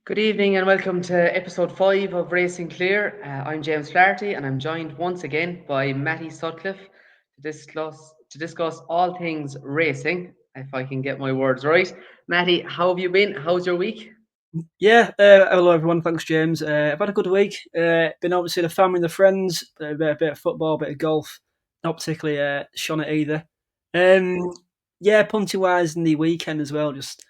Good evening and welcome to episode 5 of Racing Clear. I'm James Flaherty and I'm joined once again by Matty Sutcliffe to discuss all things racing, if I can get my words right. Matty, how have you been? How's your week? Yeah, hello everyone. Thanks, James. I've had a good week. Been out to see the family and the friends. A bit of football, a bit of golf. Not particularly shone at either. Um, yeah, punting wise in the weekend as well. Just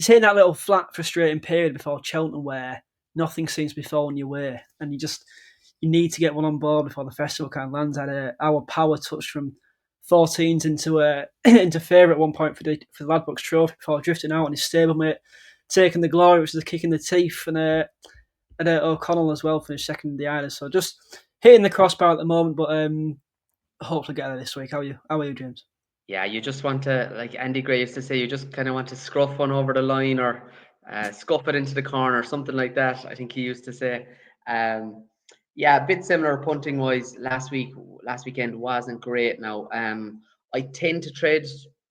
hitting that little flat, frustrating period before Cheltenham where nothing seems to be falling your way, and you need to get one on board before the festival kind of lands. Our power touch from 14s into into favourite at one point for the Ladbrokes Trophy before drifting out on his stablemate taking the glory, which is a kick in the teeth, and O'Connell as well finished second in the Islanders. So just hitting the crossbar at the moment, but hopefully get there this week. How are you, James? Yeah, you just want to, like Andy Gray used to say, you just kind of want to scruff one over the line or scuff it into the corner, something like that. I think he used to say. Um, yeah, a bit similar punting wise. Last weekend wasn't great. Now, I tend to trade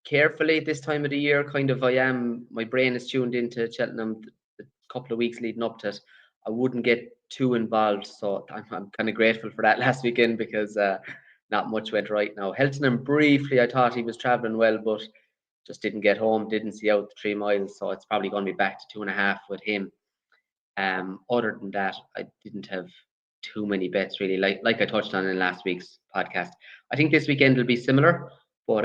carefully this time of the year. Kind of, I am. My brain is tuned into Cheltenham the couple of weeks leading up to it. I wouldn't get too involved, so I'm kind of grateful for that last weekend because. Not much went right now. Cheltenham briefly, I thought he was travelling well, but just didn't get home, didn't see out the 3 miles. So it's probably going to be back to 2.5 with him. Other than that, I didn't have too many bets really, like I touched on in last week's podcast. I think this weekend will be similar, but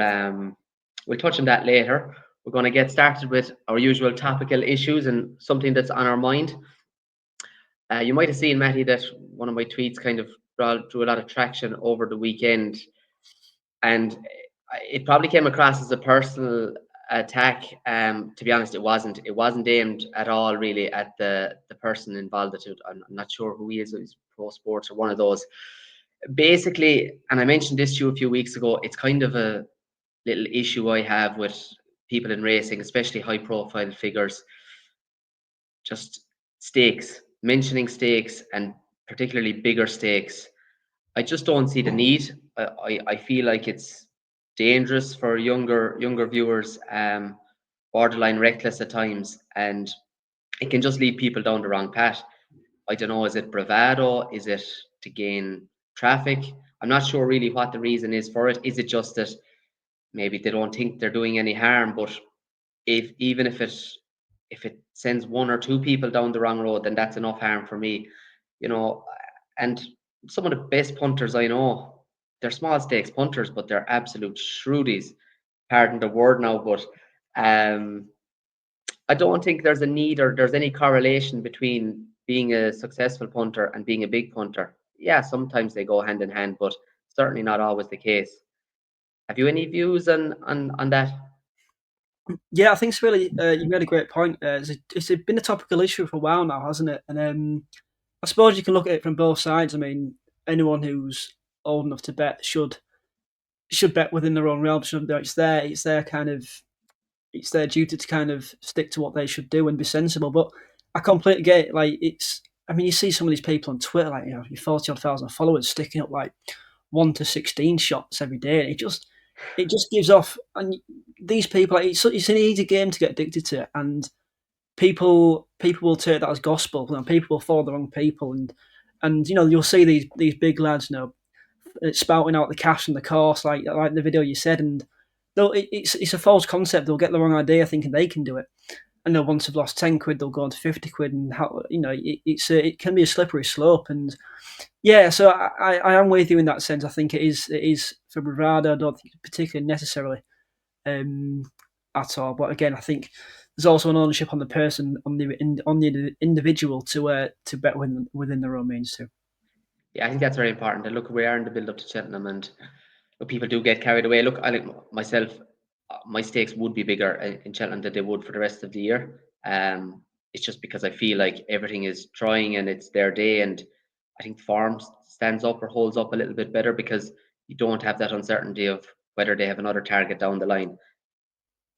we'll touch on that later. We're going to get started with our usual topical issues and something that's on our mind. You might have seen, Matty, that one of my tweets kind of drew a lot of traction over the weekend, and it probably came across as a personal attack. To be honest, it wasn't. It wasn't aimed at all, really, at the person involved. I'm not sure who he is. He's pro sports or one of those. Basically, and I mentioned this to you a few weeks ago. It's kind of a little issue I have with people in racing, especially high profile figures. Just stakes, mentioning stakes, and particularly bigger stakes. I just don't see the need. I feel like it's dangerous for younger viewers, borderline reckless at times, and it can just lead people down the wrong path. I don't know, is it bravado? Is it to gain traffic? I'm not sure really what the reason is for it. Is it just that maybe they don't think they're doing any harm, but if even if it sends one or two people down the wrong road, then that's enough harm for me, you know. And some of the best punters I know, they're small stakes punters, but they're absolute shrewdies. Pardon the word now, but um, I don't think there's a need or there's any correlation between being a successful punter and being a big punter. Yeah, sometimes they go hand in hand, but certainly not always the case. Have you any views on that? Yeah, I think it's really you made a great point. It's been a topical issue for a while now, hasn't it? And I suppose you can look at it from both sides. I mean, anyone who's old enough to bet should bet within their own realm. Shouldn't they? It's their duty to kind of stick to what they should do and be sensible. But I completely get it. Like I mean, you see some of these people on Twitter, like your 40,000 followers sticking up like 1 to 16 shots every day, and it just gives off. And these people, like, it's an easy game to get addicted to, and people will take that as gospel. You know, people will follow the wrong people, and you'll see these big lads, spouting out the cash from the course, like the video you said, and it's a false concept. They'll get the wrong idea thinking they can do it, and they'll once they've lost 10 quid, they'll go on to 50 quid, and it can be a slippery slope. And yeah, so I am with you in that sense. I think it is for bravado. I don't think it's particularly necessarily um, at all. But again, I think there's also an ownership on the person, on the individual to bet within their own means too. Yeah, I think that's very important. And look, we are in the build up to Cheltenham, and look, people do get carried away. Look, I like myself, my stakes would be bigger in Cheltenham than they would for the rest of the year. It's just because I feel like everything is trying and it's their day, and I think form stands up or holds up a little bit better because you don't have that uncertainty of whether they have another target down the line.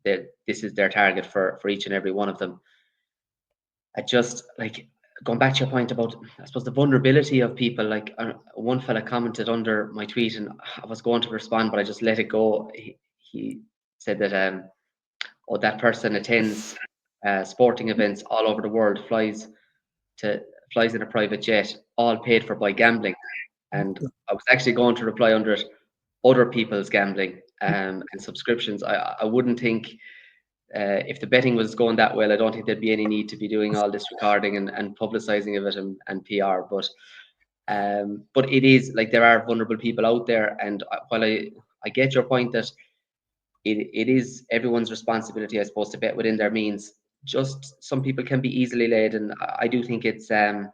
That this is their target for each and every one of them. I just like going back to your point about, I suppose, the vulnerability of people. Like one fella commented under my tweet, and I was going to respond, but I just let it go. He said that oh, that person attends sporting events all over the world, flies to flies in a private jet, all paid for by gambling. And I was actually going to reply under it, other people's gambling and subscriptions. I wouldn't think if the betting was going that well, I don't think there'd be any need to be doing all this recording and publicizing of it and PR. But it is like there are vulnerable people out there, and while I get your point that it is everyone's responsibility, I suppose, to bet within their means. Just some people can be easily led, and I do think it's a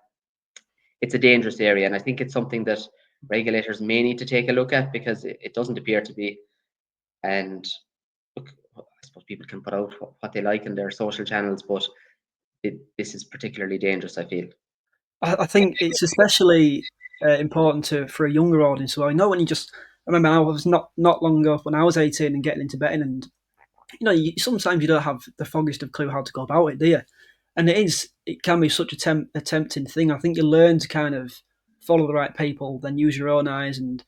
dangerous area, and I think it's something that regulators may need to take a look at because it doesn't appear to be. And look, I suppose people can put out what they like in their social channels, but this is particularly dangerous, I feel. I think it's especially important for a younger audience. So I know when you just, I remember I was not long ago when I was 18 and getting into betting, and sometimes you don't have the foggiest of clue how to go about it, do you? And it can be such a tempting thing. I think you learn to kind of follow the right people, then use your own eyes, and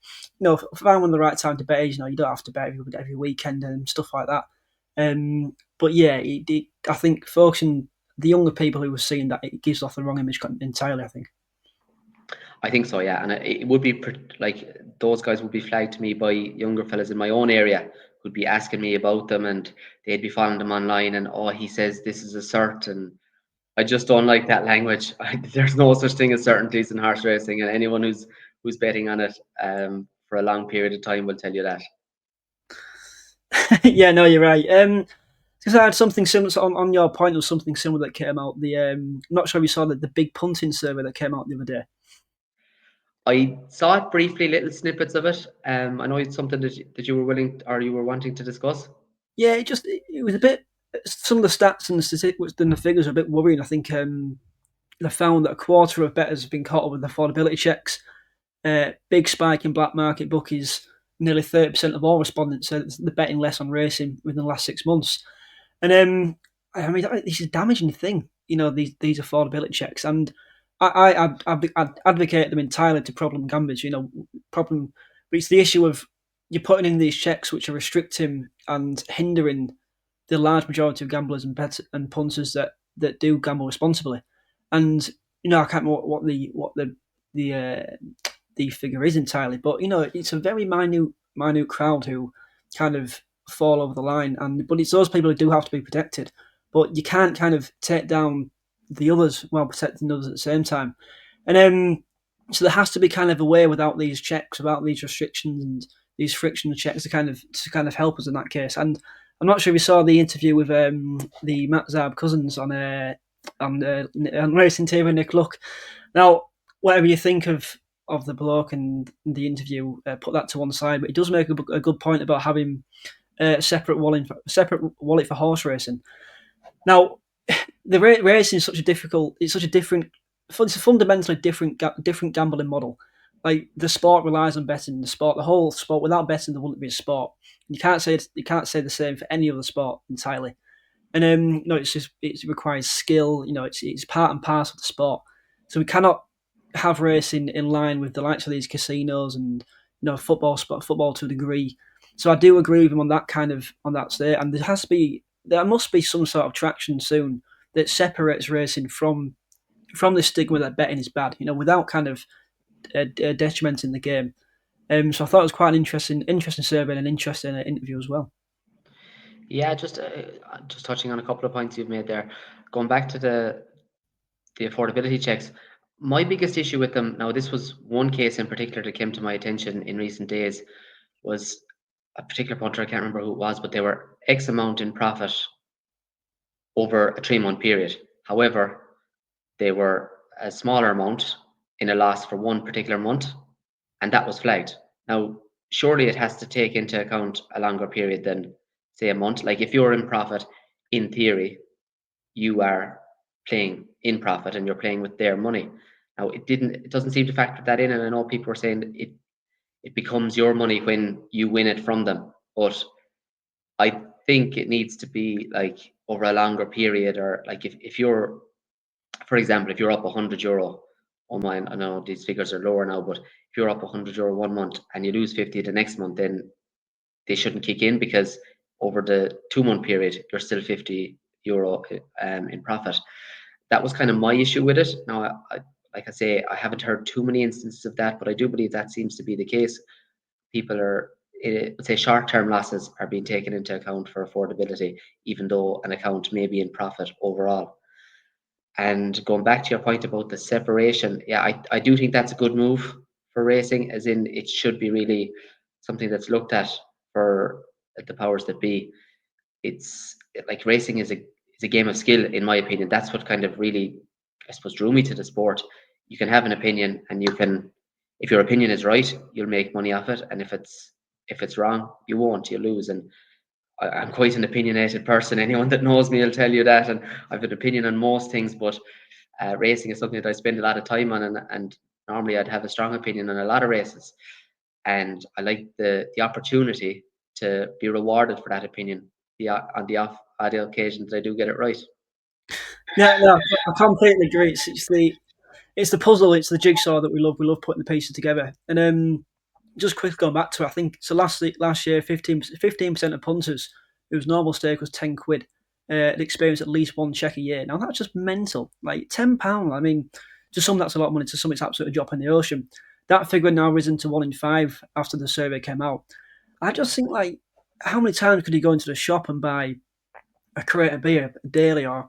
find when the right time to bet is. You don't have to bet every weekend and stuff like that. But yeah, I think focusing the younger people who are seeing that, it gives off the wrong image entirely, I think. I think so, yeah. And it would be like those guys would be flagged to me by younger fellas in my own area who'd be asking me about them, and they'd be following them online. And oh, he says this is a cert, and I just don't like that language. There's no such thing as certainties in horse racing, and anyone who's betting on it for a long period of time will tell you that. Yeah, no, you're right. Because I had something similar on your point. There was something similar that came out. I'm not sure if you saw the big punting survey that came out the other day. I saw it briefly, little snippets of it. I know it's something that you were willing or you were wanting to discuss. Yeah, it was a bit. Some of the stats and the statistics and the figures are a bit worrying. I think they found that a quarter of bettors have been caught up with affordability checks. Big spike in black market bookies. Nearly 30% of all respondents said they're betting less on racing within the last 6 months. And I mean, this is a damaging thing. These affordability checks, and I advocate them entirely to problem gamblers. Problem, but it's the issue of you're putting in these checks which are restricting and hindering the large majority of gamblers and punters that do gamble responsibly. And I can't remember what the figure is entirely, but it's a very minute crowd who kind of fall over the line, but it's those people who do have to be protected. But you can't kind of take down the others while protecting others at the same time. And so there has to be kind of a way without these checks, without these restrictions and these frictional checks to kind of help us in that case. And I'm not sure if you saw the interview with the Matt Zarb cousins on Racing TV, Nick Luck. Now, whatever you think of the bloke and the interview, put that to one side. But he does make a good point about having a separate wallet for horse racing. Now, the racing is it's a fundamentally different gambling model. Like the sport relies on betting. The whole sport, without betting, there wouldn't be a sport. You can't say the same for any other sport entirely. And it requires skill. It's part and parcel of the sport. So we cannot have racing in line with the likes of these casinos and football to a degree. So I do agree with him on that state. And there must be some sort of traction soon that separates racing from the stigma that betting is bad. Without kind of detrimenting the game. So I thought it was quite an interesting survey and an interesting interview as well. Yeah, just touching on a couple of points you've made there. Going back to the affordability checks, my biggest issue with them now, this was one case in particular that came to my attention in recent days, was a particular punter. I can't remember who it was, but they were X amount in profit over a 3 month period. However, they were a smaller amount in a loss for one particular month, and that was flagged. Now, surely it has to take into account a longer period than, say, a month. Like if you're in profit, in theory, you are playing in profit and you're playing with their money. Now, it doesn't seem to factor that in, and I know people are saying it becomes your money when you win it from them, but I think it needs to be like over a longer period, or like if you're, for example, if you're up €100, oh my, I know these figures are lower now, but if you're up €100 one month and you lose 50 the next month, then they shouldn't kick in because over the 2 month period, you're still €50 in profit. that was kind of my issue with it. Now, like I say, I haven't heard too many instances of that, but I do believe that seems to be the case. People are, let's say, short-term losses are being taken into account for affordability, even though an account may be in profit overall. And going back to your point about the separation, yeah, I do think that's a good move for racing, as in it should be really something that's looked at for the powers that be. It's like racing is a game of skill, in my opinion. That's what kind of really, I suppose, drew me to the sport. You can have an opinion, and you can, if your opinion is right, you'll make money off it, and if it's wrong, you won't. You lose. And I'm quite an opinionated person. Anyone that knows me will tell you that, and I've an opinion on most things. But racing is something that I spend a lot of time on, and normally I'd have a strong opinion on a lot of races, and I like the opportunity to be rewarded for that opinion on the odd occasions that I do get it right. Yeah, no, I completely agree. It's the puzzle, it's the jigsaw that we love. We love putting the pieces together. And just quickly going back to, I think so. Last year, 15% of punters whose normal stake was £10 had experienced at least one check a year. Now that's just mental. Like £10. I mean, to some that's a lot of money. To some it's absolutely a drop in the ocean. That figure now risen to 1 in 5 after the survey came out. I just think, like, how many times could you go into the shop and buy a crate of beer daily, or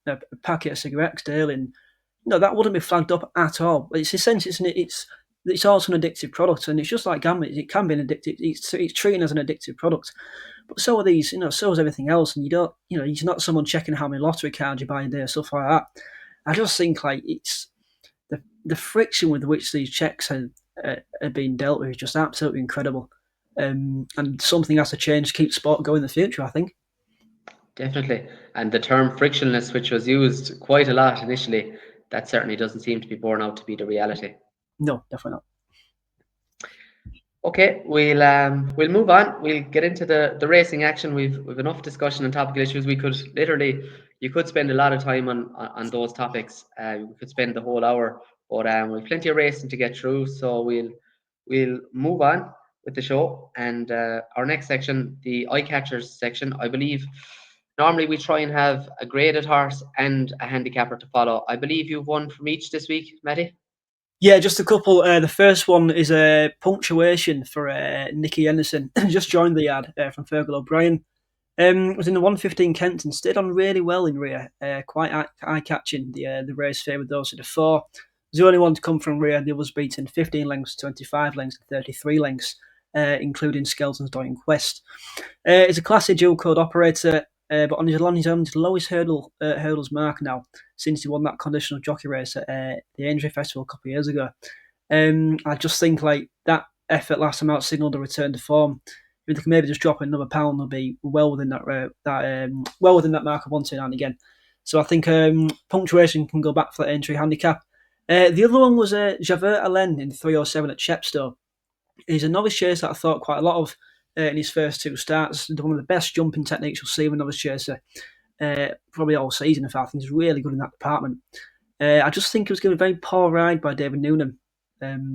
a packet of cigarettes daily, and that wouldn't be flagged up at all. It's essentially it's also an addictive product, and it's just like gambling. It can be an addictive. It's treated as an addictive product, but so are these. So is everything else. And you don't. You're not someone checking how many lottery cards you buy a day or stuff like that. I just think, like, it's the friction with which these checks are being dealt with is just absolutely incredible. And something has to change to keep sport going in the future, I think. Definitely. And the term frictionless, which was used quite a lot initially, that certainly doesn't seem to be borne out to be the reality. No, definitely not. Okay, we'll move on. We'll get into the racing action. We've enough discussion on topical issues. We could literally, you could spend a lot of time on those topics. We could spend the whole hour, but we've plenty of racing to get through. So we'll move on with the show. And our next section, the eye catchers section, I believe. Normally we try and have a graded horse and a handicapper to follow. I believe you've one from each this week, Matty. Yeah, just a couple. The first one is a punctuation for Nicky Anderson. Just joined the yard from Fergal O'Brien. Was in the 115 Kent and stayed on really well in rear. Quite eye catching. The race favoured those at the 4. Was the only one to come from rear. The others beaten 15 lengths, 25 lengths, and 33 lengths, including Skelton's Dying Quest. It's a classic dual code operator, but on his lowest hurdles mark now since he won that conditional jockey race at the Aintree Festival a couple of years ago. I just think, like, that effort last time out signalled a return to form. If they can maybe just drop another pound, they'll be well within that mark of 129 again. So I think punctuation can go back for that entry handicap. The other one was Javert Allen in 307 at Chepstow. He's a novice chaser that I thought quite a lot of in his first 2 starts. One of the best jumping techniques you'll see with a novice chaser, probably all season. In fact, I think he's really good in that department. I just think it was given a very poor ride by David Noonan.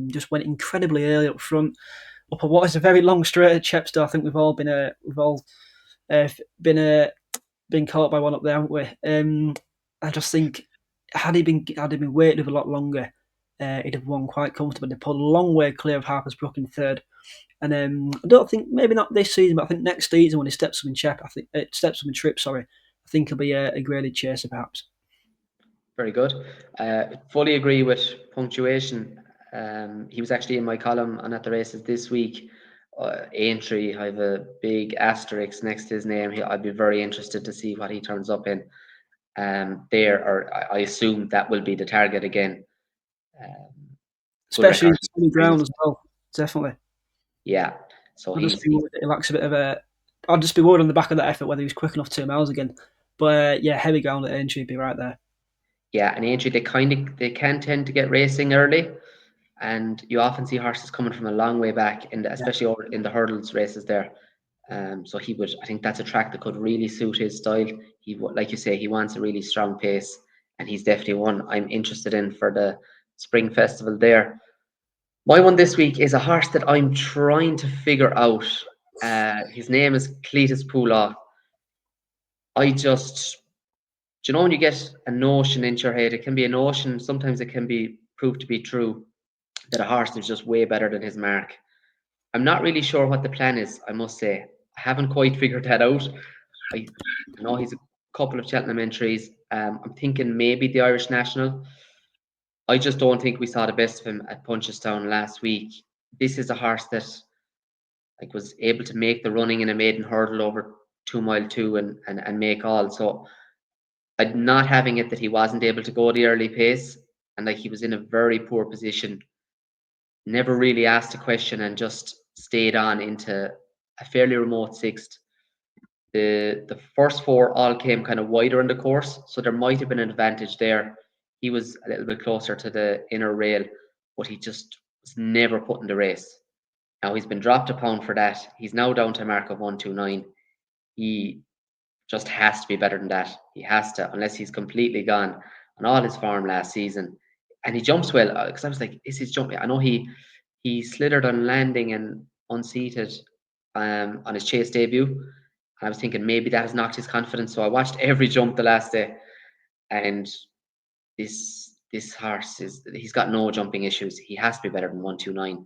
Just went incredibly early up front, up a what is a very long straight at Chepstow. I think we've all been caught by one up there, haven't we? I just think had he been waiting a lot longer, he'd have won quite comfortably. They pulled a long way clear of Harper's Brook in third. And I don't think, maybe not this season, but I think next season when he steps up in trip, I think he'll be a graded chaser perhaps. Very good. Fully agree with punctuation. He was actually in my column on At the Races this week. Aintree, I have a big asterisk next to his name. I'd be very interested to see what he turns up in. Or I assume that will be the target again. Especially in ground as well, definitely. Yeah. So I'll just be worried on the back of that effort whether he's quick enough 2 miles again. But yeah, heavy ground at Aintree would be right there. Yeah, and Aintree, they can tend to get racing early, and you often see horses coming from a long way back, especially over in the hurdles races there. So I think that's a track that could really suit his style. Like you say, he wants a really strong pace, and he's definitely one I'm interested in for the spring festival there. My one this week is a horse that I'm trying to figure out. His name is Cletus Poulaw. I just you know when you get a notion into your head, it can be a notion, sometimes it can be proved to be true, that a horse is just way better than his mark. I'm not really sure what the plan is, I must say. I haven't quite figured that out. I know he's a couple of Cheltenham entries. I'm thinking maybe the Irish national. I just don't think we saw the best of him at Punchestown last week. This is a horse that like was able to make the running in a maiden hurdle over 2 mile two and make all. So I'm not having it that he wasn't able to go the early pace and like he was in a very poor position. Never really asked a question and just stayed on into a fairly remote sixth. The first four all came kind of wider in the course, so there might have been an advantage there. He was a little bit closer to the inner rail, but he just was never put in the race. Now he's been dropped a pound for that. He's now down to a mark of 129. He just has to be better than that. He has to, unless he's completely gone on all his form last season. And he jumps well because I was like, is his jumping? I know he slithered on landing and unseated on his chase debut. And I was thinking maybe that has knocked his confidence. So I watched every jump the last day, and this horse he's got no jumping issues. He has to be better than 129,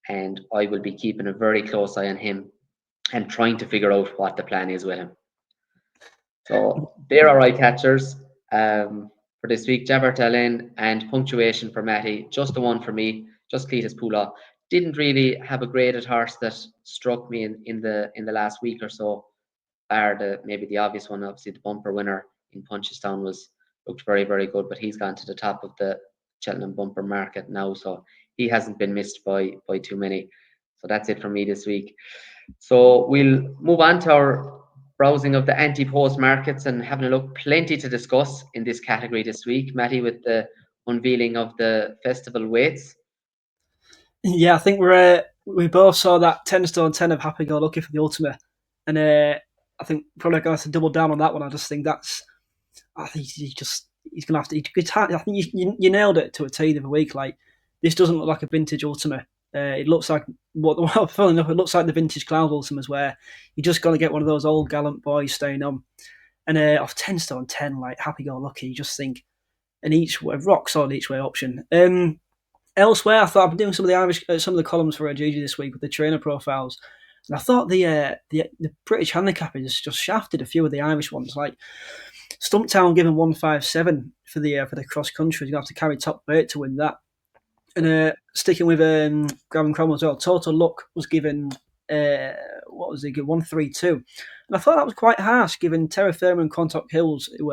and I will be keeping a very close eye on him and trying to figure out what the plan is with him. So there are eye catchers for this week. Jabber Tallinn and punctuation for Matty. Just the one for me. Just Cletus Pula. Didn't really have a graded horse that struck me in the last week or so. Bar maybe the obvious one. Obviously the bumper winner in Punchestown looked very, very good, but he's gone to the top of the Cheltenham bumper market now, so he hasn't been missed by too many. So that's it for me this week. So we'll move on to our browsing of the anti-post markets and having a look. Plenty to discuss in this category this week, Matty, with the unveiling of the festival weights. Yeah, I think we both saw that 10 stone 10 of Happy Go Lucky for the Ultimate, and I think probably going to have to double down on that one. I just think I think he's going to have to. I think you nailed it to a T the other week. Like, this doesn't look like a vintage Ultimate. It looks like funny enough, it looks like the vintage Cloud Ultimates where you just got to get one of those old gallant boys staying on. And off 10 stone 10, like Happy Go Lucky, you just think an each way, rock solid each way option. Elsewhere, I thought I've been doing some of the columns for Gigi this week with the trainer profiles, and I thought the British handicappers just shafted a few of the Irish ones. Like Stumptown given 157 for the cross country, you're gonna have to carry top weight to win that. And sticking with Gavin Cromwell as well, Total Luck was given what was it? 132, and I thought that was quite harsh, given Terra Firma and Quantock Hills who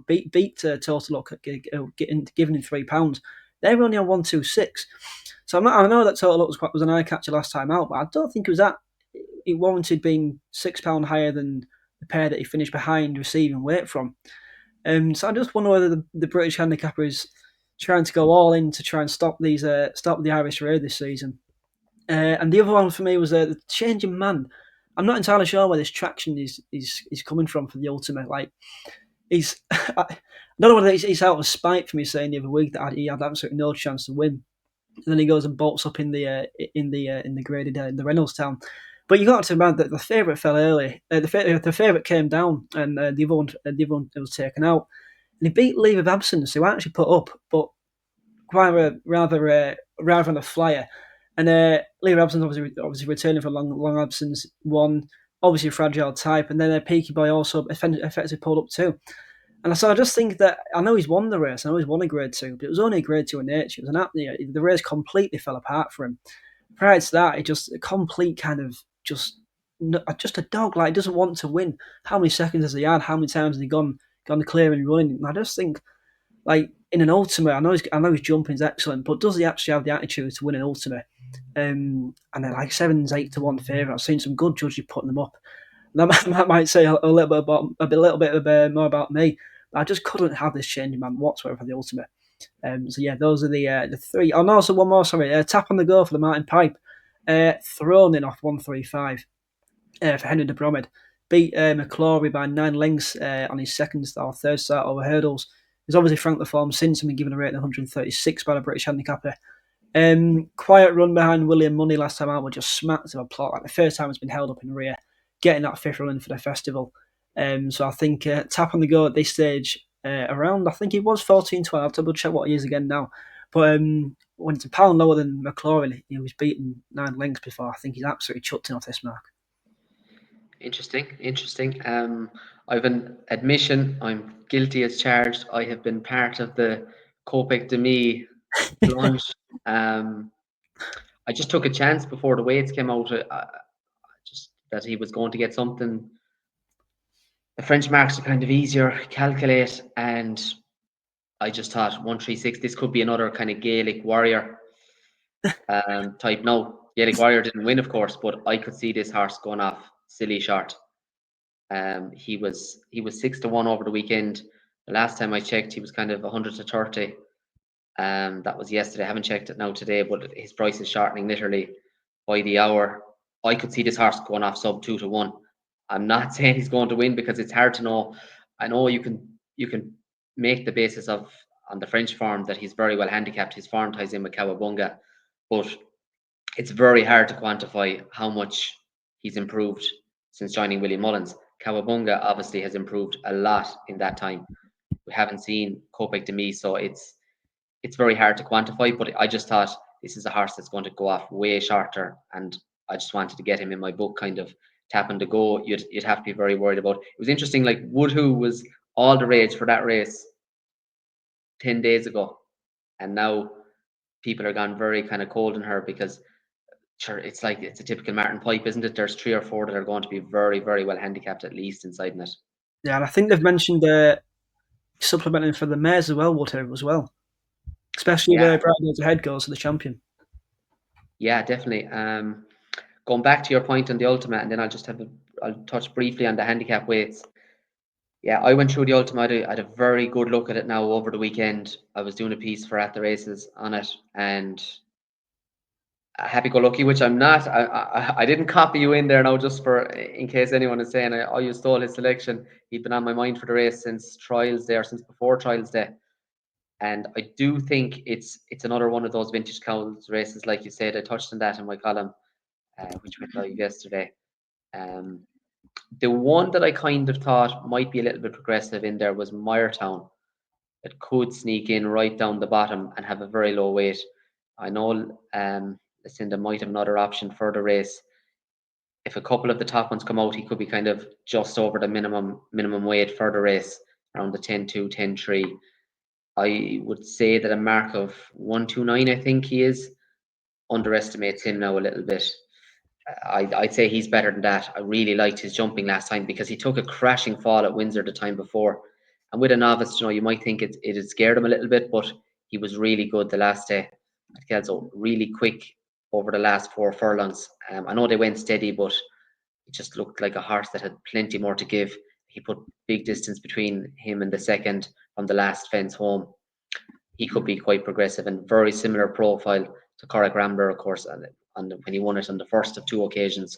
beat Total Luck giving him £3. They were only on 126. So I know that Total Luck was an eye catcher last time out, but I don't think it was that. It warranted being £6 higher than the pair that he finished behind receiving weight from. So I just wonder whether the British handicapper is trying to go all in to try and stop the Irish raid this season. And the other one for me was the Changing Man. I'm not entirely sure where this traction is coming from for the Ultimate. Like, he's I don't know whether he's out of spite for me saying the other week that he had absolutely no chance to win, and then he goes and bolts up in the graded in the Reynolds Town. But you got to remember that the favourite fell early. The favourite came down, and the other one was taken out. And he beat Leave of Absence, who actually put up, but rather on a flyer. And Leave of Absence obviously returning from long absence, won. Obviously fragile type, and then Peaky Boy also effectively pulled up too. And so I just think that I know he's won the race, I know he's won a grade 2, but it was only a grade 2 in nature. It was the race completely fell apart for him. Prior to that, it just a complete kind of just a dog. Like, doesn't want to win. How many seconds has he had? How many times has he gone clear and running? And I just think, like, in an Ultimate, I know his jumping is excellent, but does he actually have the attitude to win an Ultimate? And then like 7's 8 to 1 favourite. I've seen some good judges putting them up. That might say a little bit more about me. But I just couldn't have this Changing Man whatsoever for the Ultimate. So yeah, those are the three. Oh no, so one more. Sorry, Tap on the Go for the Martin Pipe, thrown in off 135 for Henry de Bromhead. Beat McClory by 9 lengths on his third start over hurdles. He's obviously franked the form since and been given a rating of 136 by the British handicapper. Quiet run behind William Money last time out, were just smacks of a plot. Like, the first time it's been held up in rear, getting that 5th run in for the festival. So I think Tap on the go at this stage around, I think it was 14-12. I'll double check what he is again now. But when it's a pound lower than McLaurin, he was beaten 9 lengths before. I think he's absolutely chucked in off this mark. Interesting. I've an admission. I'm guilty as charged. I have been part of the Kopek Demi plunge. Um, I just took a chance before the weights came out. Just that he was going to get something. The French marks are kind of easier calculate, and I just thought 136. This could be another kind of Gaelic warrior type. No, Gaelic warrior didn't win, of course, but I could see this horse going off silly short. He was 6-1 over the weekend. The last time I checked, he was kind of 100-30. That was yesterday. I haven't checked it now today, but his price is shortening literally by the hour. I could see this horse going off sub 2-1. I'm not saying he's going to win because it's hard to know. I know you can make the basis of on the French form that he's very well handicapped. His form ties in with Kawabunga, but it's very hard to quantify how much he's improved since joining William Mullins. Kawabunga obviously has improved a lot in that time. We haven't seen Kopek Demi, so it's very hard to quantify. But I just thought this is a horse that's going to go off way shorter, and I just wanted to get him in my book, kind of tapping to go. You'd have to be very worried about. It was interesting. Like Woodhoo was all the rage for that race 10 days ago, and now people are gone very kind of cold in her because sure, it's like it's a typical Martin Pipe, isn't it? There's 3 or 4 that are going to be very, very well handicapped at least inside in it. Yeah, and I think they've mentioned supplementing for the mares as well, Woodham as well, especially if Yeah, Brian goes ahead goes to the champion. yeah, definitely. Going back to your point on the ultimate, and then I'll touch briefly on the handicap weights. Yeah, I went through the ultimate. I had a very good look at it now over the weekend. I was doing a piece for At the Races on it, and happy go lucky, which I'm not. I didn't copy you in there now just for in case anyone is saying oh you stole his selection. He'd been on my mind for the race since trials day or since before trials day. And I do think it's another one of those vintage cows races, like you said. I touched on that in my column, which went live yesterday. Um, the one that I kind of thought might be a little bit progressive in there was Meyertown. It could sneak in right down the bottom and have a very low weight. I know Lucinda might have another option for the race. If a couple of the top ones come out, he could be kind of just over the minimum weight for the race, around the 10-2, 10-3. I would say that a mark of 129, I think he is, underestimates him now a little bit. I'd say he's better than that. I really liked his jumping last time because he took a crashing fall at Windsor the time before. And with a novice, you might think it had scared him a little bit, but he was really good the last day at Kelso, really quick over the last 4 furlongs. I know they went steady, but it just looked like a horse that had plenty more to give. He put big distance between him and the second from the last fence home. He could be quite progressive and very similar profile to Corrick Rambler, of course, when he won it on the first of 2 occasions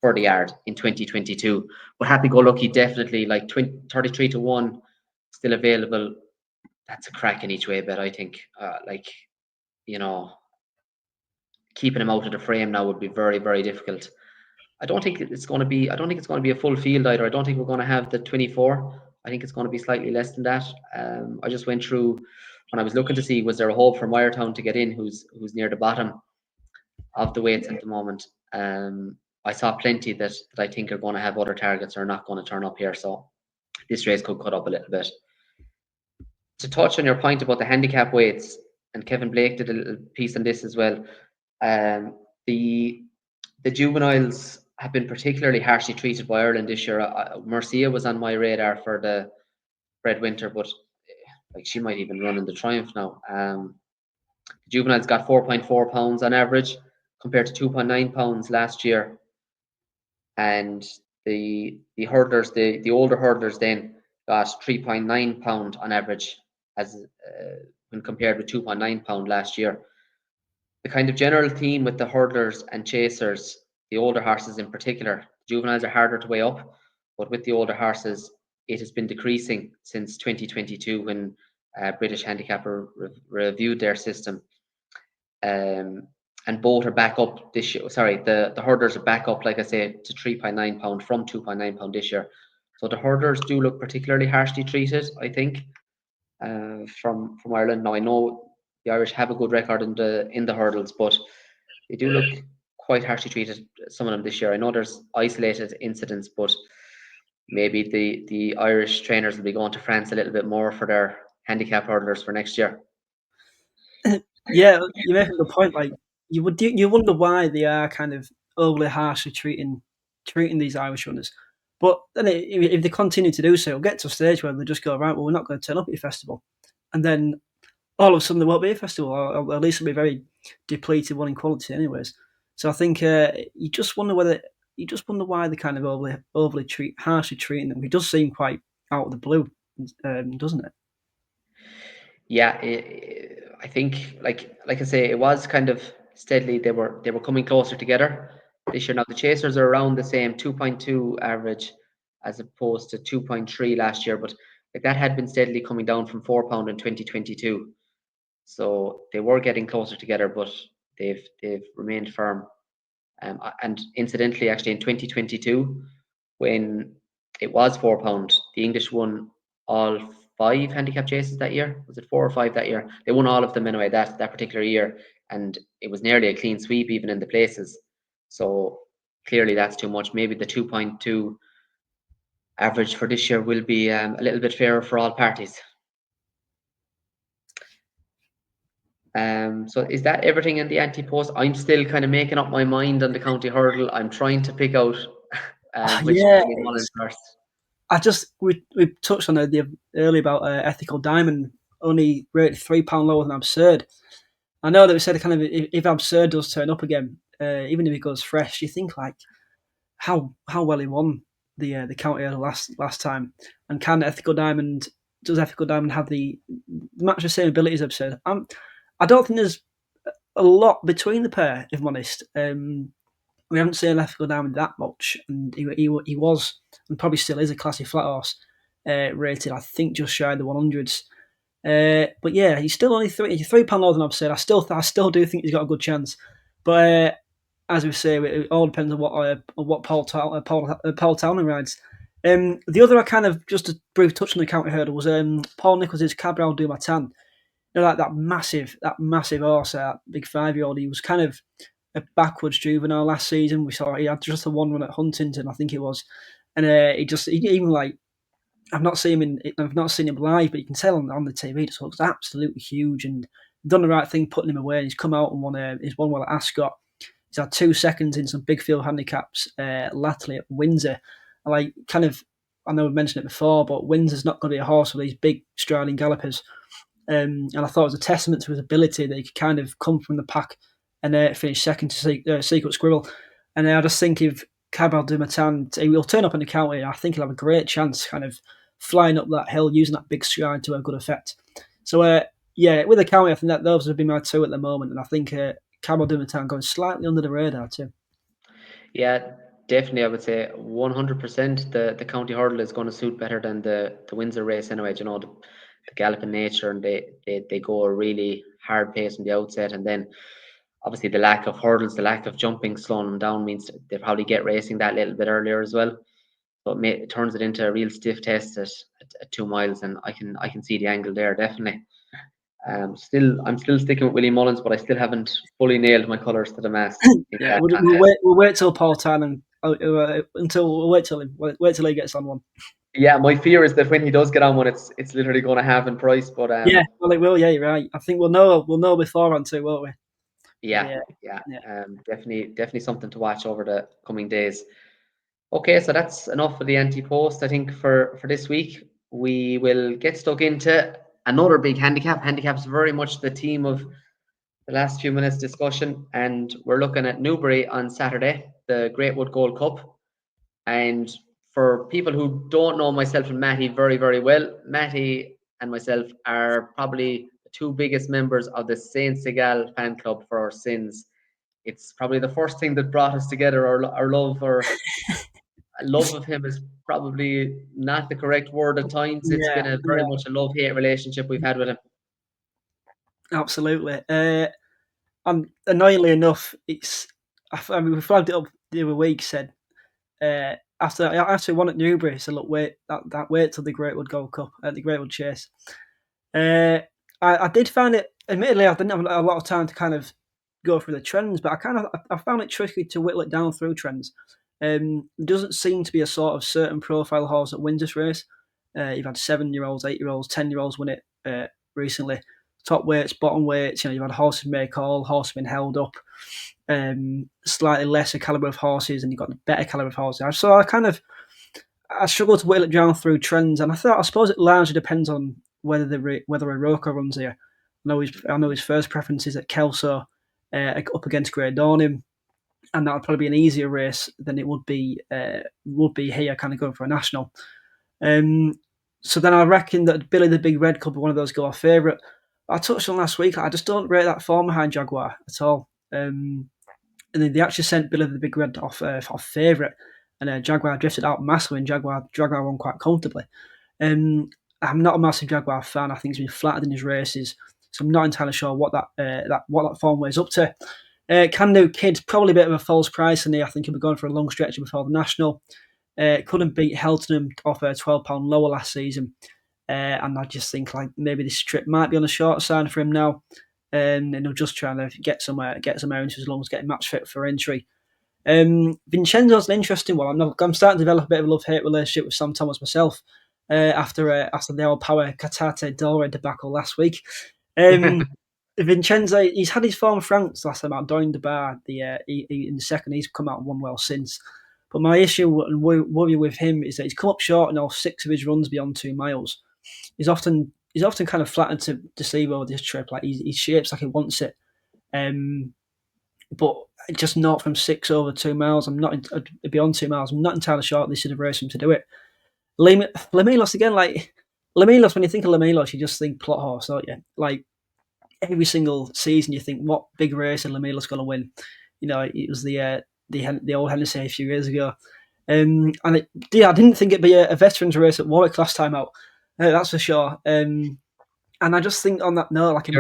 for the yard in 2022. But Happy Go Lucky, definitely like 33-1, still available. That's a crack in each way bet, I think. You know, keeping him out of the frame now would be very, very difficult. I don't think it's going to be. I don't think it's going to be a full field either. I don't think we're going to have the 24. I think it's going to be slightly less than that. I just went through when I was looking to see was there a hope for Meyertown to get in, who's near the bottom of the weights at the moment. I saw plenty that I think are going to have other targets or are not going to turn up here. So this race could cut up a little bit. To touch on your point about the handicap weights, and Kevin Blake did a little piece on this as well. Um, the the juveniles have been particularly harshly treated by Ireland this year. Mercia was on my radar for the Red Winter, but like she might even run in the Triumph now. The juveniles got 4.4 pounds on average compared to 2.9 pounds last year, and the hurdlers, the older hurdlers, then got 3.9 pound on average as when compared with 2.9 pound last year. The kind of general theme with the hurdlers and chasers, the older horses in particular, juveniles are harder to weigh up, but with the older horses, it has been decreasing since 2022 when British Handicapper reviewed their system. Um, and both are back up this year. Sorry, the hurdlers are back up, like I say, to 3.9 pound from 2.9 pound this year. So the hurlers do look particularly harshly treated, I think, from Ireland. Now I know the Irish have a good record in the hurdles, but they do look quite harshly treated. Some of them this year. I know there's isolated incidents, but maybe the Irish trainers will be going to France a little bit more for their handicap hurdlers for next year. Yeah, you make a good point. Like you wonder why they are kind of overly harshly treating these Irish runners. But then if they continue to do so, it'll get to a stage where they just go, right, well, we're not going to turn up at your festival, and then all of a sudden there won't be a festival, or at least it'll be very depleted one in quality, anyways. So I think you just wonder why they kind of overly harshly treating them. It does seem quite out of the blue, doesn't it? Yeah, I think like I say, it was kind of steadily they were coming closer together this year. Now the chasers are around the same 2.2 average as opposed to 2.3 last year, but like that had been steadily coming down from £4 in 2022. So they were getting closer together, but they've remained firm. And incidentally, actually in 2022, when it was £4, the English won all five handicap chases that year. Was it four or five that year? They won all of them anyway that particular year, and it was nearly a clean sweep even in the places. So clearly that's too much. Maybe the 2.2 average for this year will be a little bit fairer for all parties. So is that everything in the anti-post? I'm still kind of making up my mind on the county hurdle. I'm trying to pick out which Yeah, Willie Mullins first. I just we touched on it earlier about ethical diamond only rated £3 lower than absurd. I know that we said kind of if absurd does turn up again, even if he goes fresh, you think like how well he won the county hurdle last time, and can ethical diamond does ethical diamond have the match the same abilities as absurd? I don't think there's a lot between the pair, if I'm honest. We haven't seen ethical diamond that much, and he was and probably still is a classy flat horse, rated I think just shy of the 100s. But yeah, he's still only £3 lower than I've said. I still do think he's got a good chance. But as we say, it all depends on what Paul Townend rides. The other I kind of just a brief touch on the county hurdle was Paul Nicholls' Cabral du Matin. You know, like that massive horse, that big 5-year-old. He was kind of a backwards juvenile last season. We saw he had just the one run at Huntington, I think it was, and he even like I've not seen him live, but you can tell on the TV. It just looks absolutely huge, and done the right thing putting him away. He's come out and won. He's won well at Ascot. He's had 2 seconds in some big field handicaps latterly at Windsor. And like kind of, I know we've mentioned it before, but Windsor's not going to be a horse with these big striding gallopers. And I thought it was a testament to his ability that he could kind of come from the pack and finish second to Secret Squirrel. And I just think if Cabal du Matin, he will turn up in the county, I think he'll have a great chance kind of flying up that hill, using that big stride to a good effect. So, yeah, with the county, I think that those would be my two at the moment. And I think Cabal du Matin going slightly under the radar too. Yeah, definitely. I would say 100%. The county hurdle is going to suit better than the Windsor race anyway. You know the galloping nature, and they go a really hard pace from the outset, and then obviously the lack of hurdles, the lack of jumping, slowing them down means they probably get racing that little bit earlier as well. So it turns it into a real stiff test at 2 miles, and I can see the angle there definitely. I'm still sticking with Willie Mullins, but I still haven't fully nailed my colours to the mast in Yeah, that we'll contest. wait till Paul Townend until we'll wait till he gets on one. Yeah, my fear is that when he does get on one, it's literally going to have in price. But Yeah, well, it will. Yeah, you're right. I think we'll know beforehand too, won't we? yeah, Yeah, yeah, yeah. definitely something to watch over the coming days. Okay, so that's enough for the anti-post. I think for this week we will get stuck into another big handicap. Handicap's very much the theme of the last few minutes discussion, and we're looking at Newbury on Saturday, the Great Wood Gold Cup. And for people who don't know myself and Matty very, very well, Matty and myself are probably the two biggest members of the Saint Segal fan club for our sins. It's probably the first thing that brought us together. Our love of him is probably not the correct word at times. It's Yeah, been a very yeah, much a love-hate relationship we've had with him. absolutely. And annoyingly enough, it's. I mean, we flagged it up the other week. Said after he won at Newbury, he said, "Look, wait till the Greatwood Gold Cup, the Greatwood Chase." Uh, I did find it. Admittedly, I didn't have a lot of time to kind of go through the trends, but I found it tricky to whittle it down through trends. There doesn't seem to be a sort of certain profile horse that wins this race. You've had 7-year-olds, 8-year-olds, 10-year-olds win it recently. Top weights, bottom weights. You've had horses make all, horses been held up. Slightly lesser caliber of horses, and you've got the better caliber of horses. So I struggle to whittle it down through trends, and I suppose it largely depends on whether Iroko runs here. I know his first preference is at Kelso, up against Grey Dawning, and that would probably be an easier race than it would be here, kind of going for a national. So then I reckon that Billy the Big Red could be one of those go off favourite. I touched on last week. I just don't rate that form behind Jaguar at all. And then they actually sent Billy the Big Red off favourite, and Jaguar drifted out massively, and Jaguar won quite comfortably. I'm not a massive Jaguar fan. I think he's been flattered in his races, so I'm not entirely sure what that form weighs up to. Can Do Kid, probably a bit of a false price in here. I think he'll be going for a long stretch before the national. Couldn't beat Cheltenham off a £12 lower last season. And I just think like maybe this trip might be on the short side for him now. And he'll just try to get some errands as long as getting match fit for entry. Vincenzo's an interesting one. I'm starting to develop a bit of a love-hate relationship with Sam Thomas myself after the old power Catate Dore debacle last week. Vincenzo, he's had his form France last time out, Doing the Bar. In the second, he's come out and won well since. But my issue and worry with him is that he's come up short in all 6 of his runs beyond 2 miles. He's often kind of flattered to deceive over this trip. Like he shapes like he wants it, but just not from 6 over 2 miles. I'm not beyond 2 miles. I'm not entirely sure this is a race for him to do it. Lamilos again, like Lamilos. When you think of Lamilos, you just think plot horse, don't you? Like every single season, you think what big race and Lamilos going to win. It was the old Hennessy a few years ago. I didn't think it'd be a veterans race at Warwick last time out. That's for sure. And I just think on that note, like he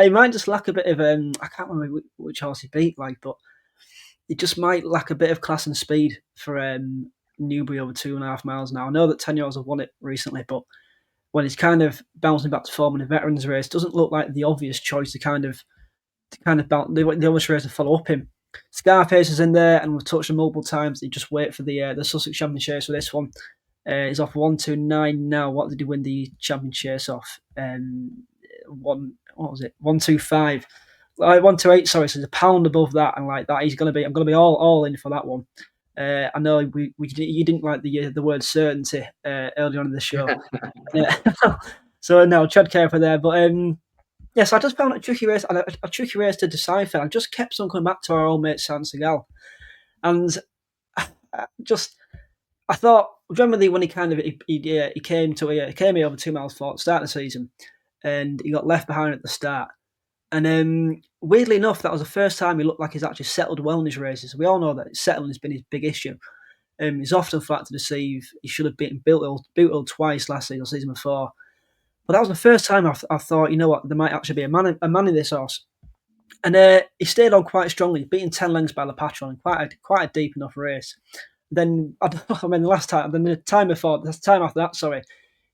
might just lack a bit of I can't remember which horse he beat, but it just might lack a bit of class and speed for Newbury over 2.5 miles now. I know that 10-year-olds have won it recently, but when he's kind of bouncing back to form in a veterans race, doesn't look like the obvious choice to kind of bounce the obvious race to follow up him. Scarface is in there, and we've touched him multiple times. You just wait for the Sussex Champion Chase for this one. He's off 129 now. What did he win the Champion Chase off? What was it? 125. 128. Sorry, so he's a pound above that, and like that, I'm going to be all in for that one. I know you didn't like the word certainty earlier on in the show, so no, tread careful there. But yes, I just found it a tricky race, and a tricky race to decipher. I just kept on coming back to our old mate San Segal, and I thought generally when he came here over 2 miles for the start of the season, and he got left behind at the start. And weirdly enough, that was the first time he looked like he's actually settled well in his races. We all know that settling has been his big issue. He's often flat to deceive. He should have beaten Bootle twice last season before. But that was the first time I thought, you know what, there might actually be a man in this horse. And he stayed on quite strongly, beating 10 lengths by Le Patron, quite a deep enough race. Then the time after that, sorry,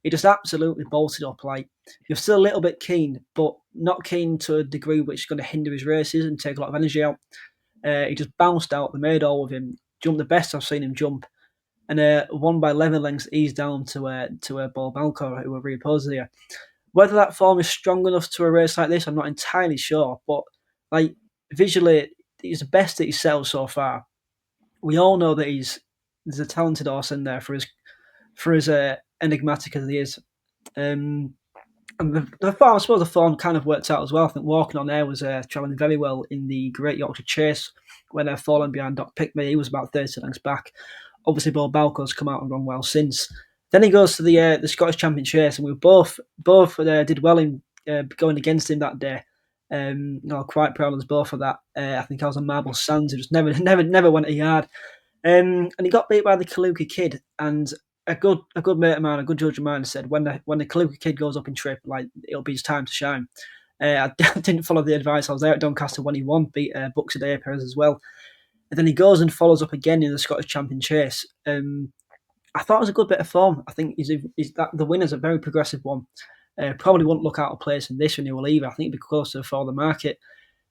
he just absolutely bolted up. Like, you're still a little bit keen, but not keen to a degree which is going to hinder his races and take a lot of energy out. He just bounced out. They made all with him. Jumped the best I've seen him jump, and won by 11 lengths, eased down to Ball Balco, who were reopposed here. Whether that form is strong enough to a race like this, I'm not entirely sure. But like visually, he's the best that he's settled so far. We all know that there's a talented horse in there for as enigmatic as he is. And the form, I suppose the form kind of worked out as well. I think Walking on Air was travelling very well in the Great Yorkshire Chase when they're falling behind Doc Pickney. He was about 30 lengths back. Obviously, Bob Balco's come out and run well since. Then he goes to the Scottish Champion Chase, and we both did well in going against him that day. Quite proud of us both for that. I think I was on Marble Sands, who just never went a yard. And he got beat by the Kaluki Kid, and a good mate of mine, a good judge of mine, said when the Kaluki Kid goes up in trip, like it'll be his time to shine. I didn't follow the advice. I was there at Doncaster when he won, beat Bucks a Day Perez as well. and then he goes and follows up again in the Scottish Champion Chase. I thought it was a good bit of form. I think he's that the winner's a very progressive one. Probably wouldn't look out of place in this renewal either. I think it'd be closer for the market.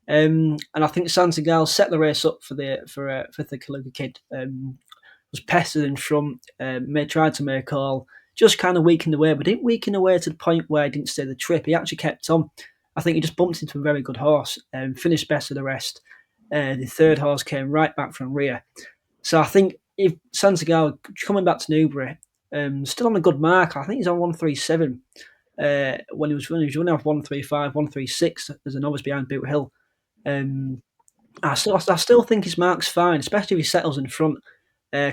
And I think Santigal set the race up for the Kaluga kid. Was pestered in front, tried to make all, just kind of weakened away, but didn't weaken away to the point where he didn't stay the trip. He actually kept on. I think he just bumped into a very good horse and finished best of the rest. The third horse came right back from rear. So I think if Santiago coming back to Newbury, still on a good mark. I think he's on 137. When he was running off 135, 136 as a novice behind Boot Hill. I still think his mark's fine, especially if he settles in front. I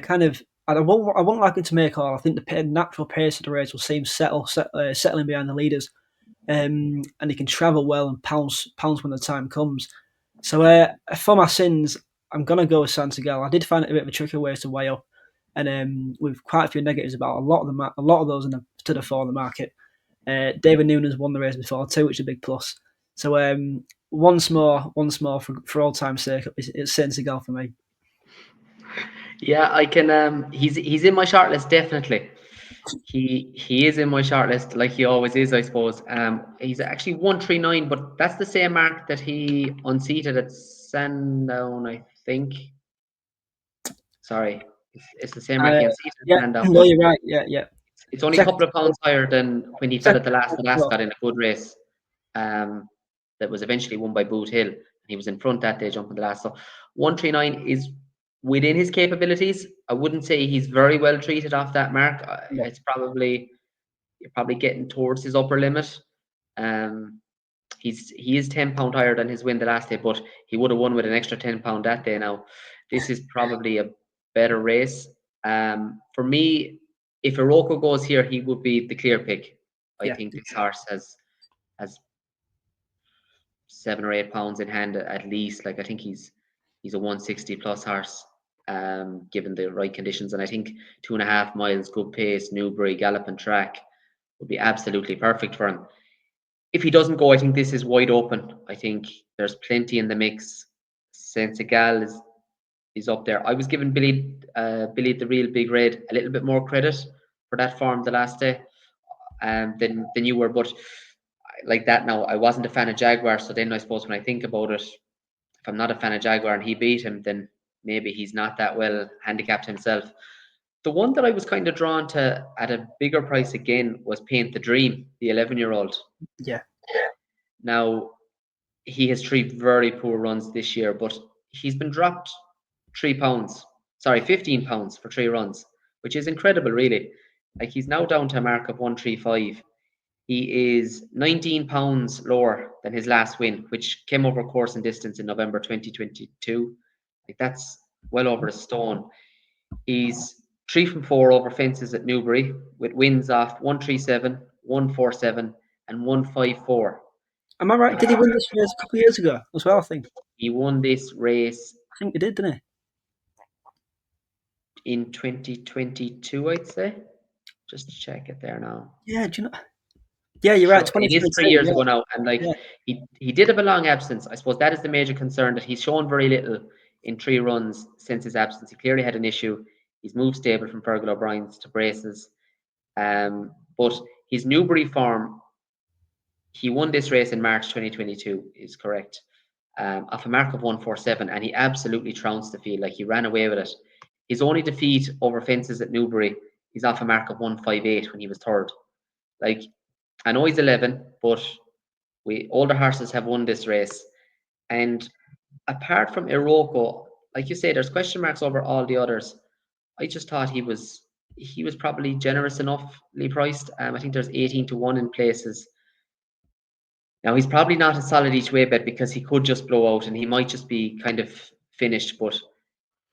won't like him to make all. I think the natural pace of the race will see him settling behind the leaders, and he can travel well and pounce when the time comes. So for my sins, I'm gonna go with Santiago. I did find it a bit of a tricky way to weigh up, and with quite a few negatives about a lot of those to the fore in the market. David Noonan's won the race before too, which is a big plus. So once more for all time's sake, it's Santiago for me. Yeah, I can. He's in my shortlist definitely. He is in my shortlist like he always is, I suppose. He's actually 139, but that's the same mark that he unseated at Sandown, I think. Sorry, it's the same mark he unseated at Yeah, Sandown, no, but you're right. Yeah. it's only a Second, couple of pounds higher than when he fell second, at the last at well, Ascot in a good race. That was eventually won by Boot Hill. He was in front that day, jumping the last. So 139 is within his capabilities. I wouldn't say he's very well treated off that mark. yeah, It's probably you're probably getting towards his upper limit. Um, he is £10 higher than his win the last day, but he would have won with an extra £10 that day. Now, this is probably a better race. For me, if Iroko goes here, he would be the clear pick. I yeah. think this horse has £7 or £8 in hand at least. Like I think he's a 160 plus horse, given the right conditions. And I think 2.5 miles, good pace, Newbury, galloping track would be absolutely perfect for him. If he doesn't go, I think this is wide open. I think there's plenty in the mix. Sensigal is up there. I was giving Billy the Real Big Red a little bit more credit for that form the last day, than you were, but like that now, I wasn't a fan of Jaguar. So then I suppose when I think about it, if I'm not a fan of Jaguar and he beat him, then maybe he's not that well handicapped himself. The one that I was kind of drawn to at a bigger price again was Paint the Dream, the 11-year-old. Yeah. Now, he has three very poor runs this year, but he's been dropped £3, sorry, £15 for 3 runs, which is incredible, really. Like he's now down to a mark of 135. He is £19 lower than his last win, which came over course and distance in November 2022. Like that's well over a stone. He's 3 from 4 over fences at Newbury with wins off 137, 147, and 154. Am I right? Did he win this race a couple of years ago as well? I think. He won this race I think he did, didn't he? in 2022, I'd say. Just check it there now. Yeah. Do you know? Yeah, you're right. Sure, it is 3 2022. years Yeah. ago now, and like Yeah. he did have a long absence. I suppose that is the major concern, that he's shown very little in 3 runs since his absence. He clearly had an issue. He's moved stable from Fergal O'Brien's to braces, but his Newbury form, he won this race in March 2022, is correct, off a mark of 147, and he absolutely trounced the field. Like he ran away with it. His only defeat over fences at Newbury, he's off a mark of 158 when he was third. Like I know he's 11, but older horses have won this race. And apart from Iroko, like you say, there's question marks over all the others. I just thought he was probably generous enoughly priced. I think there's 18-1 in places. Now he's probably not a solid each way bet because he could just blow out and he might just be kind of finished, but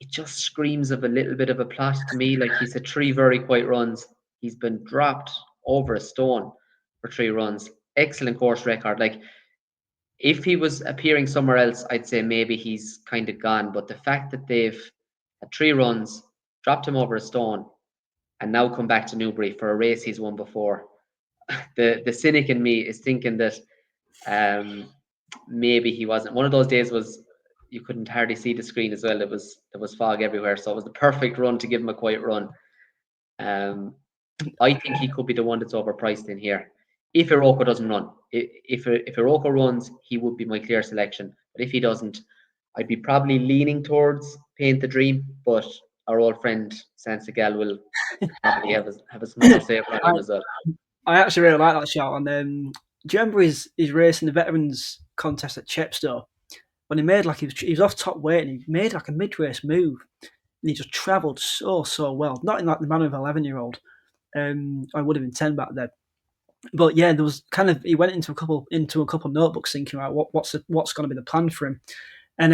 it just screams of a little bit of a plot to me. Like he's had 3 very quiet runs. He's been dropped over a stone for 3 runs. Excellent course record. Like if he was appearing somewhere else, I'd say maybe he's kind of gone. But the fact that they've had 3 runs, dropped him over a stone, and now come back to Newbury for a race he's won before, the cynic in me is thinking that maybe he wasn't. One of those days was you couldn't hardly see the screen as well. There was fog everywhere, so it was the perfect run to give him a quiet run. I think he could be the one that's overpriced in here. If Iroko doesn't run, if Iroko runs, he would be my clear selection. But if he doesn't, I'd be probably leaning towards Paint the Dream. But our old friend Sansegal will probably have a small save on I, him as well. I actually really like that shout. And do you remember his race in the veterans contest at Chepstow when he made like he was off top weight and he made like a mid race move and he just travelled so well. Not in like the manner of an 11-year-old. I would have been 10 back then. But yeah, there was kind of he went into a couple notebooks thinking about what's going to be the plan for him. And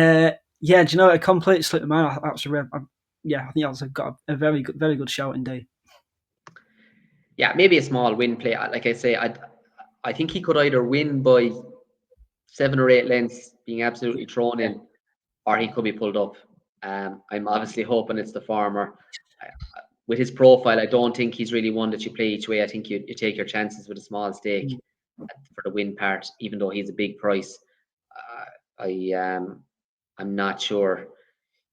yeah, do you know, it completely slipped my mind. I think I've got a very good shout indeed. Yeah, maybe a small win play. Like I say, I think he could either win by 7 or 8 lengths, being absolutely thrown in, or he could be pulled up. I'm obviously hoping it's the former. With his profile, I don't think he's really one that you play each way. I think you take your chances with a small stake for the win part, even though he's a big price. I'm not sure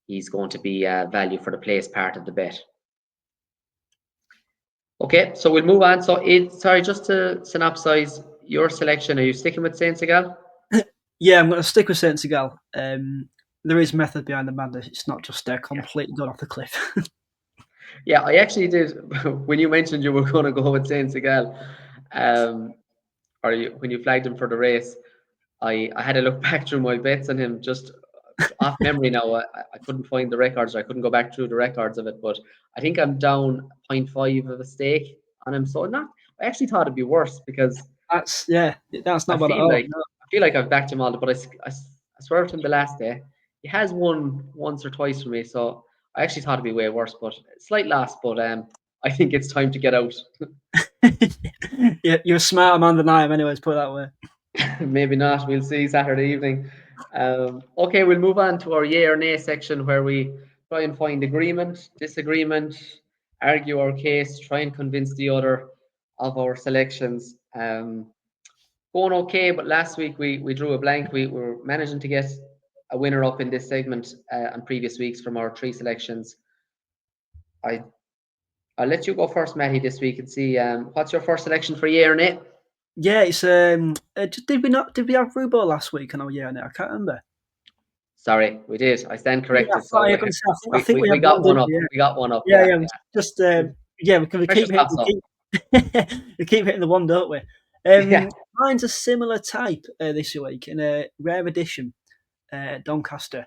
he's going to be value for the place part of the bet. Okay, so we'll move on. So, sorry, just to synopsize your selection, are you sticking with Saint Segal? Yeah, I'm going to stick with Saint Segal. There is method behind the madness. It's not just completely gone off the cliff. Yeah, I actually did. When you mentioned you were going to go with Saint Segal, when you flagged him for the race, I had to look back through my bets on him just off memory now. I couldn't find the records. I couldn't go back through the records of it, but I think I'm down 0.5 of a stake on him. So not. I actually thought it'd be worse because That's not bad at all. No. I feel like I've backed him all, but I swerved him the last day. He has won once or twice for me, so I actually thought it'd be way worse. But slight loss, but I think it's time to get out. Yeah, you're a smarter man than I am, anyways. Put it that way. Maybe not. We'll see Saturday evening. Okay, we'll move on to our yay or nay section where we try and find agreement, disagreement, argue our case, try and convince the other of our selections. Going okay, but last week we drew a blank. We were managing to get a winner up in this segment on previous weeks from our 3 selections. I'll let you go first, Matty, this week and see what's your first selection for yay or nay? Yeah, it's did we have Rubo last week? And yeah, no, I can't remember. Sorry, we did. I stand corrected. So I think we we had got one. one up. We got one up. Yeah, Yeah. just yeah, we Precious keep pass up. we keep hitting the one, don't we? Yeah. Mine's a similar type this week in a rare edition, Doncaster.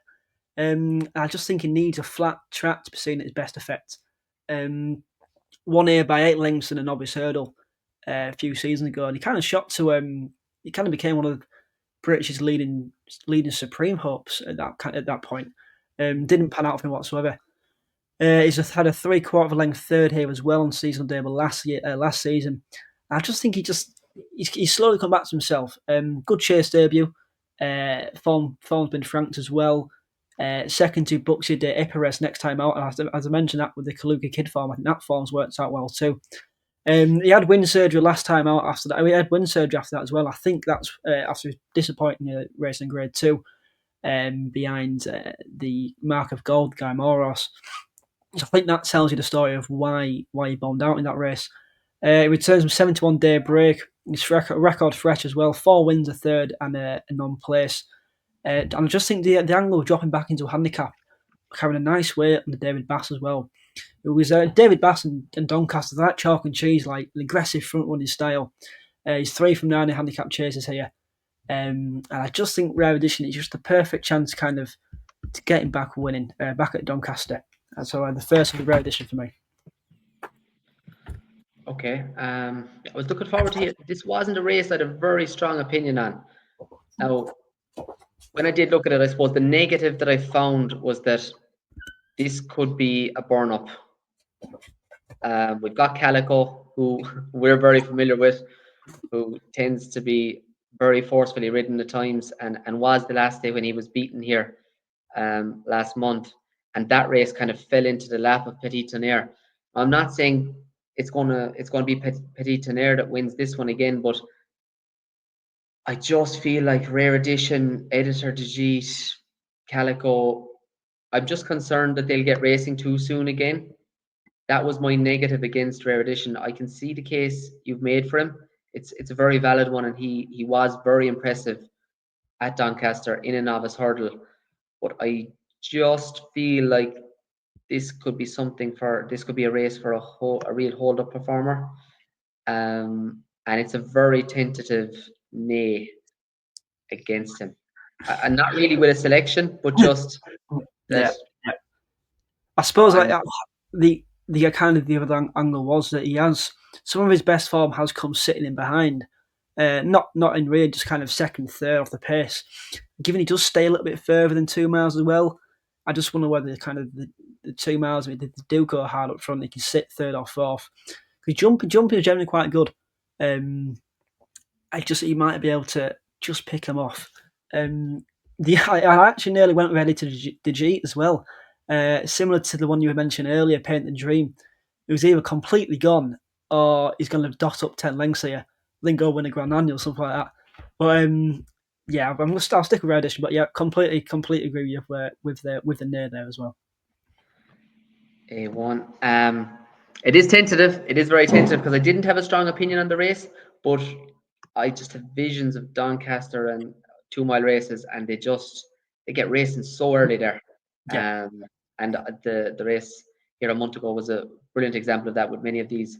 I just think he needs a flat track to be seen at his best effect. Won here by 8 lengths in a novice hurdle a few seasons ago, and he kind of shot to he kind of became one of British's leading supreme hopes at that point. Didn't pan out for him whatsoever. He's had a 3/4 of a length third here as well on seasonal debut last season. I just think he's slowly come back to himself. Good chase debut. Form's been franked as well. Second to Buxy de Ipares next time out. And as I mentioned that with the Kaluga Kid form, I think that form's worked out well too. He had wind surgery last time out after that. He had wind surgery after that as well. I think that's after his disappointing race in Grade 2 behind the Mark of Gold guy, Moros. So I think that tells you the story of why he bombed out in that race. He returns from 71-day break. His record fresh as well. 4 wins, a third, and a non-place. And I just think the angle of dropping back into a handicap, carrying a nice weight on the David Bass as well. It was David Bass and Doncaster, that chalk and cheese, like an aggressive front running style. He's 3 from 9 in handicap chases here. And I just think Rare Edition is just the perfect chance kind of to get him back winning, back at Doncaster. And so the first of the Rare Edition for me. Okay. I was looking forward to it. This wasn't a race I had a very strong opinion on. Now, when I did look at it, I suppose the negative that I found was that this could be a burn-up. We've got Calico, who we're very familiar with, who tends to be very forcefully ridden at times, and was the last day when he was beaten here last month, and that race kind of fell into the lap of Petit Tonnerre. I'm not saying it's gonna be Petit Tonnerre that wins this one again, but I just feel like Rare Edition, Editor de Gite, Calico, I'm just concerned that they'll get racing too soon again. That was my negative against Rare Edition. I can see the case you've made for him. It's a very valid one, and he was very impressive at Doncaster in a novice hurdle. But I just feel like this could be a race for a real hold up performer. And it's a very tentative nay against him. And not really with a selection, but just that Yeah, I suppose like I'm the kind of the other angle was that he has some of his best form has come sitting in behind, not in rear, just kind of second, third off the pace. Given he does stay a little bit further than 2 miles as well, I just wonder whether kind of the 2 miles, I mean, they do go hard up front. They can sit third or fourth. Because jumping is generally quite good. Um, I just he might be able to just pick him off. I actually nearly went ready to Digit as well. Similar to the one you mentioned earlier, Paint the Dream. It was either completely gone or he's going to dot up 10 lengths here, then go win a Grand Annual, something like that. But yeah, I'll stick with Red Edition. But yeah, completely agree with the near there as well. A1. It is tentative. It is very tentative because I didn't have a strong opinion on the race, but I just have visions of Doncaster and 2 mile races, and they get racing so early there. Yeah, And the race here a month ago was a brilliant example of that. With many of these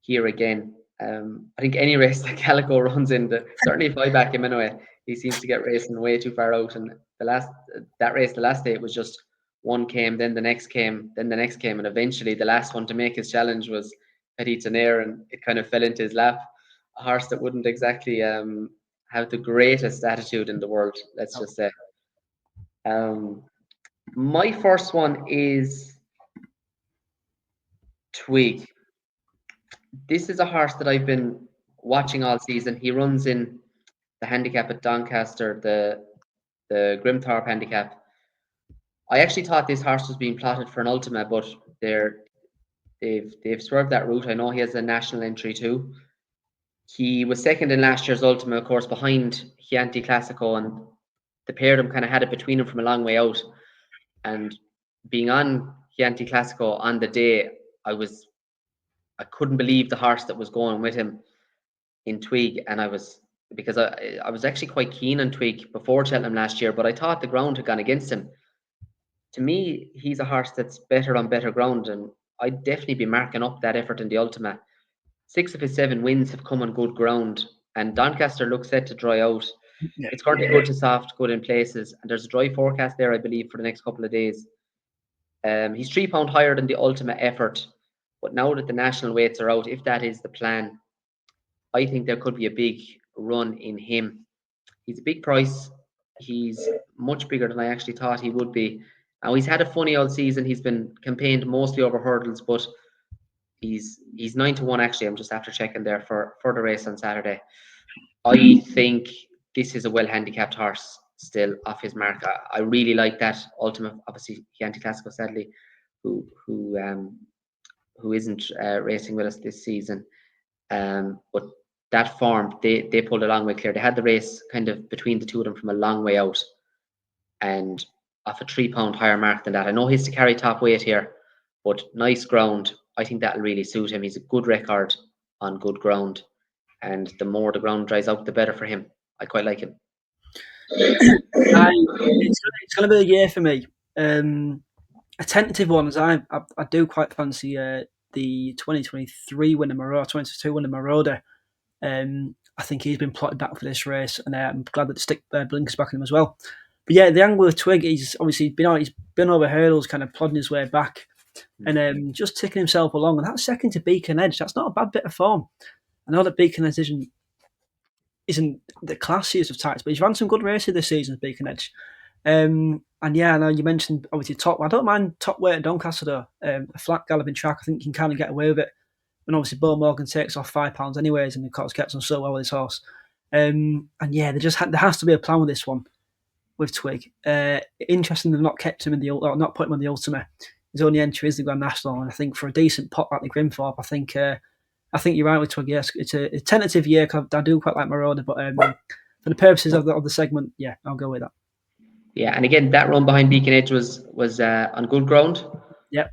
here again, I think any race that Calico runs in, certainly if I back him anyway, he seems to get racing way too far out. And the last day, it was just one came, then the next came, then the next came, and eventually the last one to make his challenge was Petit Tonnerre, and it kind of fell into his lap. A horse that wouldn't exactly have the greatest attitude in the world, let's just say. Um, my first one is Twig. This is a horse that I've been watching all season. He runs in the handicap at Doncaster, the Grimthorpe handicap. I actually thought this horse was being plotted for an Ultima, but they've swerved that route. I know he has a national entry too. He was second in last year's Ultima, of course, behind Chianti Classico, and the pair of them kind of had it between them from a long way out. And being on Chianti Classico on the day, I couldn't believe the horse that was going with him in Twig, and because I was actually quite keen on Twig before Cheltenham last year, but I thought the ground had gone against him. To me, he's a horse that's better on better ground, and I'd definitely be marking up that effort in the Ultima. 6 of his 7 wins have come on good ground, and Doncaster looks set to dry out. yeah, It's currently good to soft, good in places, and there's a dry forecast there, I believe, for the next couple of days. He's £3 higher than the Ultima effort, but now that the national weights are out, if that is the plan, I think there could be a big run in him. He's a big price. He's much bigger than I actually thought he would be. Now he's had a funny old season. He's been campaigned mostly over hurdles, but he's 9 to 1 actually. I'm just after checking there for the race on Saturday. I think this is a well handicapped horse still off his mark. I really like that Ultimate, obviously Chianti Classico sadly, who isn't racing with us this season. But that form, they pulled a long way clear. They had the race kind of between the two of them from a long way out, and off a £3 higher mark than that. I know he's to carry top weight here, but nice ground. I think that'll really suit him. He's a good record on good ground, and the more the ground dries out, the better for him. I quite like him. It's going to be a year for me. A tentative one, as I do quite fancy the 2023 winner Marauder, 2022 winner Marauder. I think he's been plotted back for this race, and I'm glad that the stick blinkers back on him as well. But yeah, the angle of Twig, he's obviously been over hurdles, kind of plodding his way back, and just ticking himself along. And that's second to Beacon Edge. That's not a bad bit of form. I know that Beacon Edge isn't the classiest of types, but he's run some good races this season, Beacon Edge. And yeah, I know you mentioned obviously top. I don't mind top weight at Doncaster though. A flat galloping track, I think you can kind of get away with it. And obviously, Bo Morgan takes off £5 anyways, and of course gets on so well with his horse. And yeah, there has to be a plan with this one with Twig. Interesting they've not kept him in not put him on the Ultima. His only entry is the Grand National, and I think for a decent pot like the Grimthorpe, I think you're right with Twig. Yes, it's a tentative year. Cause I do quite like Marauder, but for the purposes of the segment, yeah, I'll go with that. Yeah, and again, that run behind Beacon Edge was on good ground. Yep.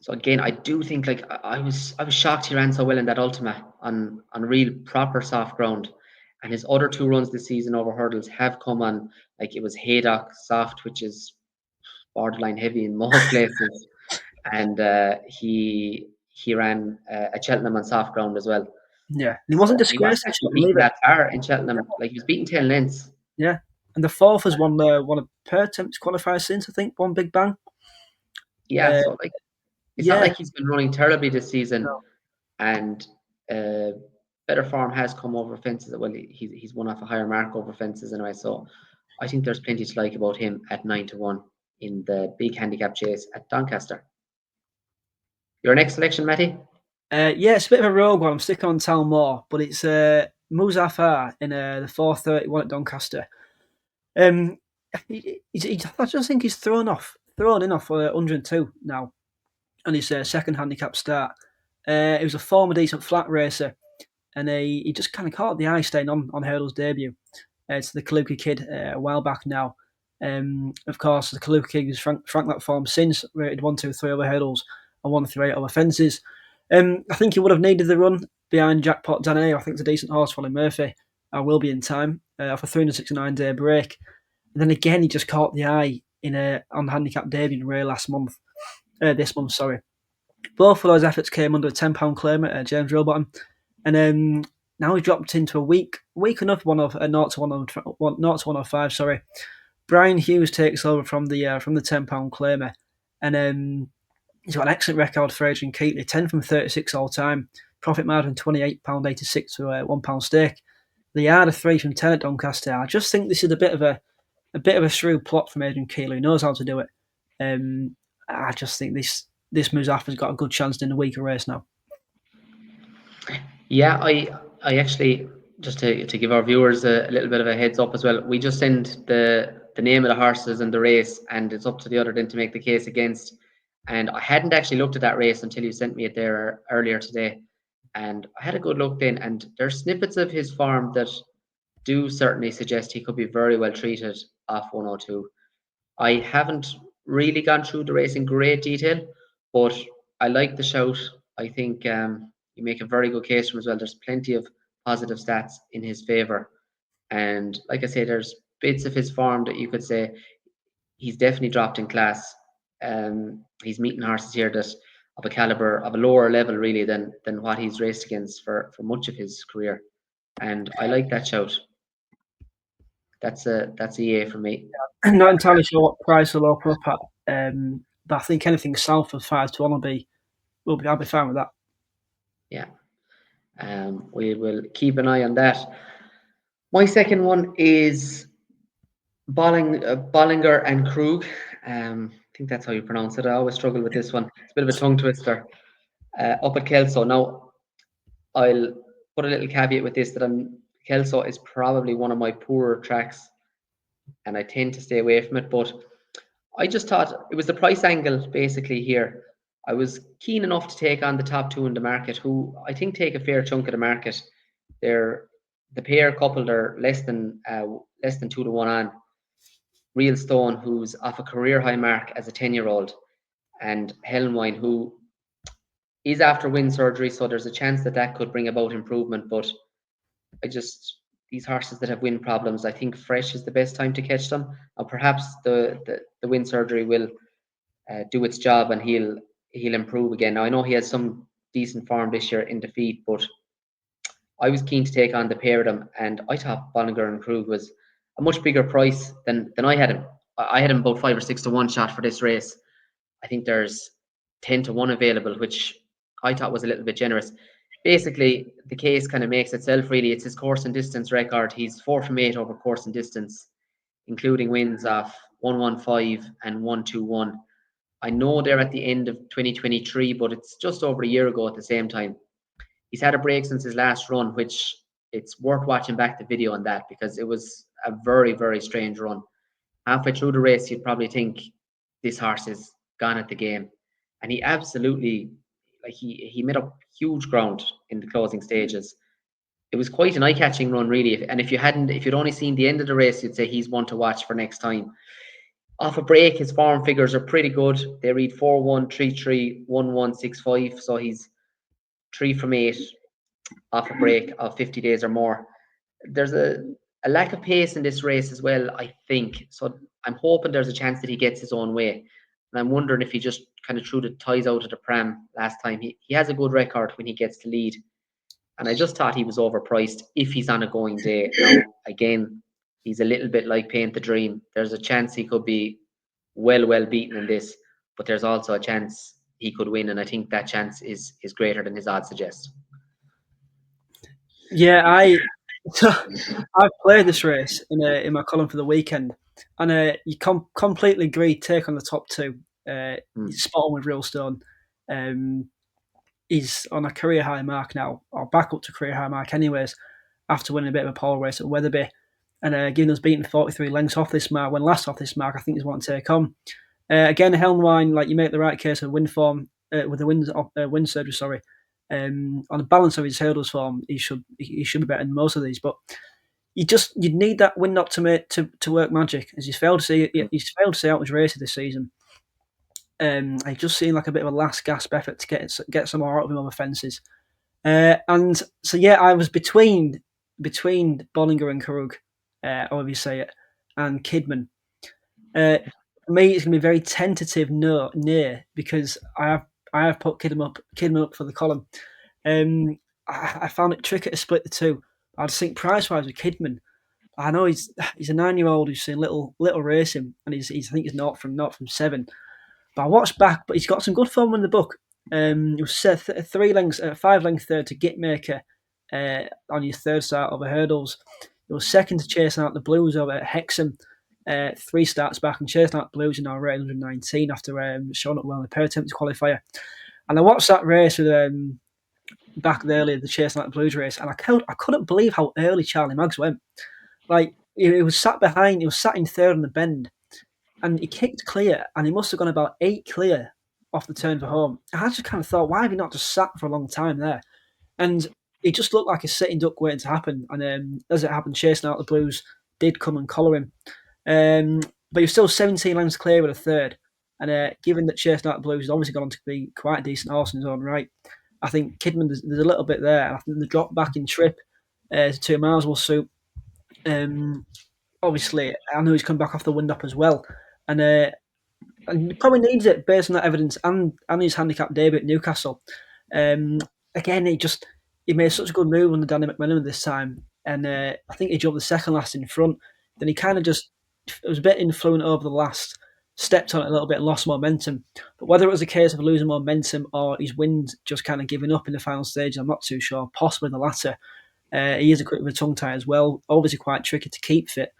So again, I do think like I was shocked he ran so well in that Ultima on real proper soft ground, and his other two runs this season over hurdles have come on like it was Haydock soft, which is borderline heavy in most places, and he ran at Cheltenham on soft ground as well. Yeah. And he wasn't So and he wasn't disgraced at actually Cheltenham beaten either. that far in Cheltenham. Like he was beaten 10 lengths. Yeah. And the fourth has won a per attempt to qualify since, I think, one big bang. Yeah, Uh, so like it's not yeah. like he's been running terribly this season, No. and uh, better form has come over fences. Well, he's won off a higher mark over fences anyway. So I think there's plenty to like about him at 9-1 in the big handicap chase at Doncaster. Your next selection, Matty? Yeah, it's a bit of a rogue one. I'm sticking on Talmore, but it's Muzaffar in the 431 at Doncaster. Um, I just think he's thrown in off 102 now on his second handicap start. He was a former decent flat racer, and he just kind of caught the eye stain on Hurdle's debut. To the Kaluki kid a while back now. Of course, the Kaluki kid has franked that form since, rated 1, 2, 3 over hurdles and 1, 3, 8 over fences. I think he would have needed the run behind Jackpot Danae. I think it's a decent horse, Colin Murphy. I will be in time off a 369-day break. And then again, he just caught the eye in on the handicap debut in Ray this month. Sorry, both of those efforts came under a £10 claim at James Rowbottom, and now he's dropped into a weak enough one of 0 to 105. Sorry, Brian Hughes takes over from the £10 claimer, and he's got an excellent record for Adrian Keatley, 10 from 36 all time, profit margin £28.86 to a £1 stake. The yard of 3 from 10 at Doncaster. I just think this is a bit of a shrewd plot from Adrian Keatley, who knows how to do it. I just think this Muzaffar's got a good chance in the weaker race now. Yeah, I actually just to give our viewers a little bit of a heads up as well. We just send the name of the horses and the race, and it's up to the other then to make the case against. And I hadn't actually looked at that race until you sent me it there earlier today, and I had a good look then. And there's snippets of his farm that do certainly suggest he could be very well treated off 102. I haven't really gone through the race in great detail, but I like the shout. I think you make a very good case for him as well. There's plenty of positive stats in his favour. And like I say, there's bits of his form that you could say he's definitely dropped in class. He's meeting horses here that of a caliber of a lower level really than what he's raced against for much of his career. And I like that shout. That's a yay for me. I'm not entirely sure what price will open up at, but I think anything south of 5-1 I'll be fine with that. Yeah. We will keep an eye on that. My second one is Bollinger and Krug. I think that's how you pronounce it. I always struggle with this one. It's a bit of a tongue twister. Up at Kelso. Now, I'll put a little caveat with this that Kelso is probably one of my poorer tracks, and I tend to stay away from it. But I just thought it was the price angle basically here. I was keen enough to take on the top two in the market, who I think take a fair chunk of the market. They're the pair coupled are less than 2-1 on. Real Stone, who's off a career high mark as a 10-year-old, and Helmwine, who is after wind surgery, so there's a chance that that could bring about improvement. But I just these horses that have wind problems, I think fresh is the best time to catch them. Now perhaps the wind surgery will do its job and he'll improve again. Now I know he has some decent form this year in defeat, but I was keen to take on the pair of them, and I thought Bollinger and Krug was a much bigger price than I had him. I had him about 5 or 6 to 1 shot for this race. I think there's 10-1 available, which I thought was a little bit generous. Basically, the case kind of makes itself really. It's his course and distance record. He's 4 from 8 over course and distance, including wins off 115 and 121. I know they're at the end of 2023, but it's just over a year ago at the same time. He's had a break since his last run, which it's worth watching back the video on that because it was a very, very strange run. Halfway through the race, you'd probably think this horse is gone at the game. And he absolutely, like he made up huge ground in the closing stages. It was quite an eye-catching run, really. And if you'd only seen the end of the race, you'd say he's one to watch for next time. Off a break, his form figures are pretty good. They read 4-1, 3-3, 1-1, 6-5. So he's 3 from 8 off a break of 50 days or more. There's a lack of pace in this race as well, I think. So I'm hoping there's a chance that he gets his own way. And I'm wondering if he just kind of threw the ties out of the pram last time. He has a good record when he gets to lead. And I just thought he was overpriced if he's on a going day. Now, again, he's a little bit like Paint the Dream. There's a chance he could be well beaten in this, but there's also a chance he could win. And I think that chance is greater than his odds suggest. Yeah, I've played this race in my column for the weekend, and you completely agree. Take on the top two. He's spot on with Realstone. He's on a career high mark now, or back up to career high mark, anyways. After winning a bit of a pole race at Wetherby, and given us beaten 43 lengths off this mark, when last off this mark, I think he's one to take on. Again, Helmwine, like you make the right case of wind form with the wind surgery. Sorry. On the balance of his hurdles form, he should be better than most of these. But you'd need that wind knock to work magic, as he's failed to see out his races this season. He just seemed like a bit of a last gasp effort to get some more out of him on the fences. And so yeah, I was between Bollinger and Karug, however you say it, and Kidman. For me, it's going to be very tentative near because I have put Kidman up for the column. I found it tricky to split the two. I just think price wise with Kidman, I know he's a 9-year-old who's seen little racing, and I think he's not from 7. But I watched back, but he's got some good form in the book. He was 5 length third to Gitmaker on your third start over hurdles. He was second to chasing out the Blues over at Hexham. 3 starts back and chasing out the Blues in our rate 119 after showing up well in the pair attempt qualifier. And I watched that race with back earlier, the chasing out the Blues race, and I couldn't believe how early Charlie Maggs went. Like he was sat in third on the bend, and he kicked clear, and he must have gone about 8 clear off the turn for home. I just kind of thought, why have he not just sat for a long time there? And he just looked like a sitting duck waiting to happen. And as it happened, chasing out the Blues did come and collar him. But he was still 17 lengths clear with a third. And given that chasing out the Blues has obviously gone on to be quite a decent horse in his own right, I think Kidman, there's a little bit there. And I think the drop back in trip to 2 miles will suit. Obviously, I know he's come back off the wind up as well. And he probably needs it based on that evidence and his handicap debut at Newcastle. Again, he made such a good move on the Danny McMillan this time. And I think he drove the second last in front. Then he kind of it was a bit influent over the last, stepped on it a little bit and lost momentum. But whether it was a case of losing momentum or his wind just kind of giving up in the final stage, I'm not too sure. Possibly the latter. He is a quick with a tongue tie as well. Obviously quite tricky to keep fit.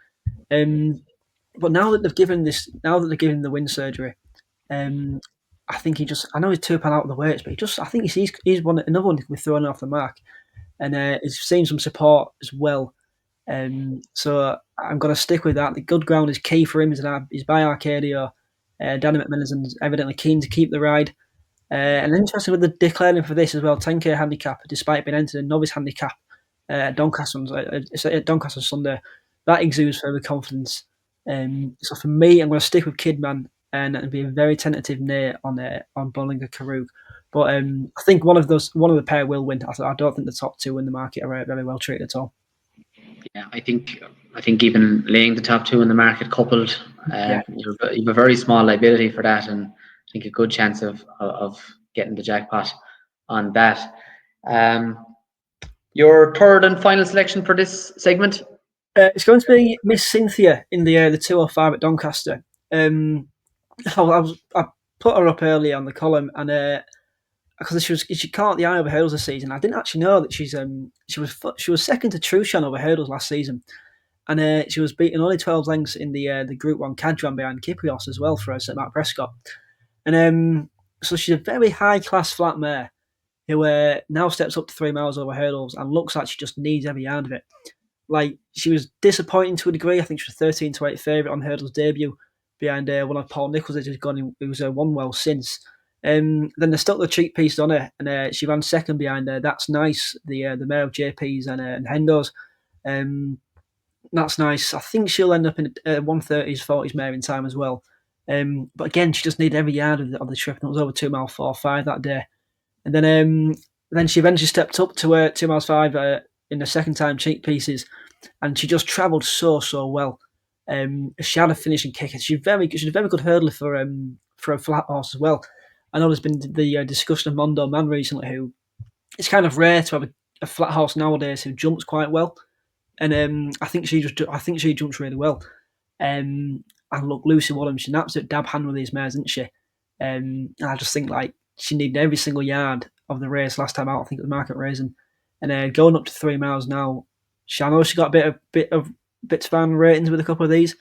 But now that they've given the wind surgery, I think I know he's £2 out of the weights, but I think he's another one that can be thrown off the mark. And he's seen some support as well. So I'm going to stick with that. The good ground is key for him. He's by Arcadia. Danny McMillan's evidently keen to keep the ride. And interesting with the declaring for this as well, 10k handicap, despite being entered a novice handicap at Doncaster on Sunday. That exudes further confidence. So for me, I'm going to stick with Kidman and be a very tentative nay on Bollinger Karug. But I think one of the pair will win. I don't think the top two in the market are very well treated at all. Yeah, I think even laying the top two in the market coupled, you have a very small liability for that, and I think a good chance of getting the jackpot on that. Your third and final selection for this segment? It's going to be Miss Cynthia in the 205 at Doncaster. I put her up early on the column, and because she caught the eye over hurdles this season. I didn't actually know that she was second to Trushan over hurdles last season, and she was beating only 12 lengths in the Group 1 Cadran behind Kiprios as well for St Mark Prescott. And so she's a very high class flat mare who now steps up to 3 miles over hurdles and looks like she just needs every yard of it. Like, she was disappointing to a degree. I think she was 13 to 8 favourite on hurdles debut behind one of Paul Nicholls who's won well since. Then they stuck the cheek piece on her, and she ran second behind That's Nice, the mare of JP's and Hendo's. That's Nice. I think she'll end up in 130s, 40s mare in time as well. But again, she just needed every yard of the trip, and it was over 2 mile 4.5 that day. And then she eventually stepped up to 2 miles 5 in the second time cheek pieces, and she just travelled so well. She had a finishing kick. She's a very good hurdler for a flat horse as well. I know there's been the discussion of Mondo Man recently, who it's kind of rare to have a flat horse nowadays who jumps quite well, and I think she jumps really well. And look, Lucy Wadham, she's an absolute dab hand with these mares, isn't she? And I just think like she needed every single yard of the race last time out. I think it was Market Raisin, and going up to 3 miles now. I know she got bits of fan ratings with a couple of these,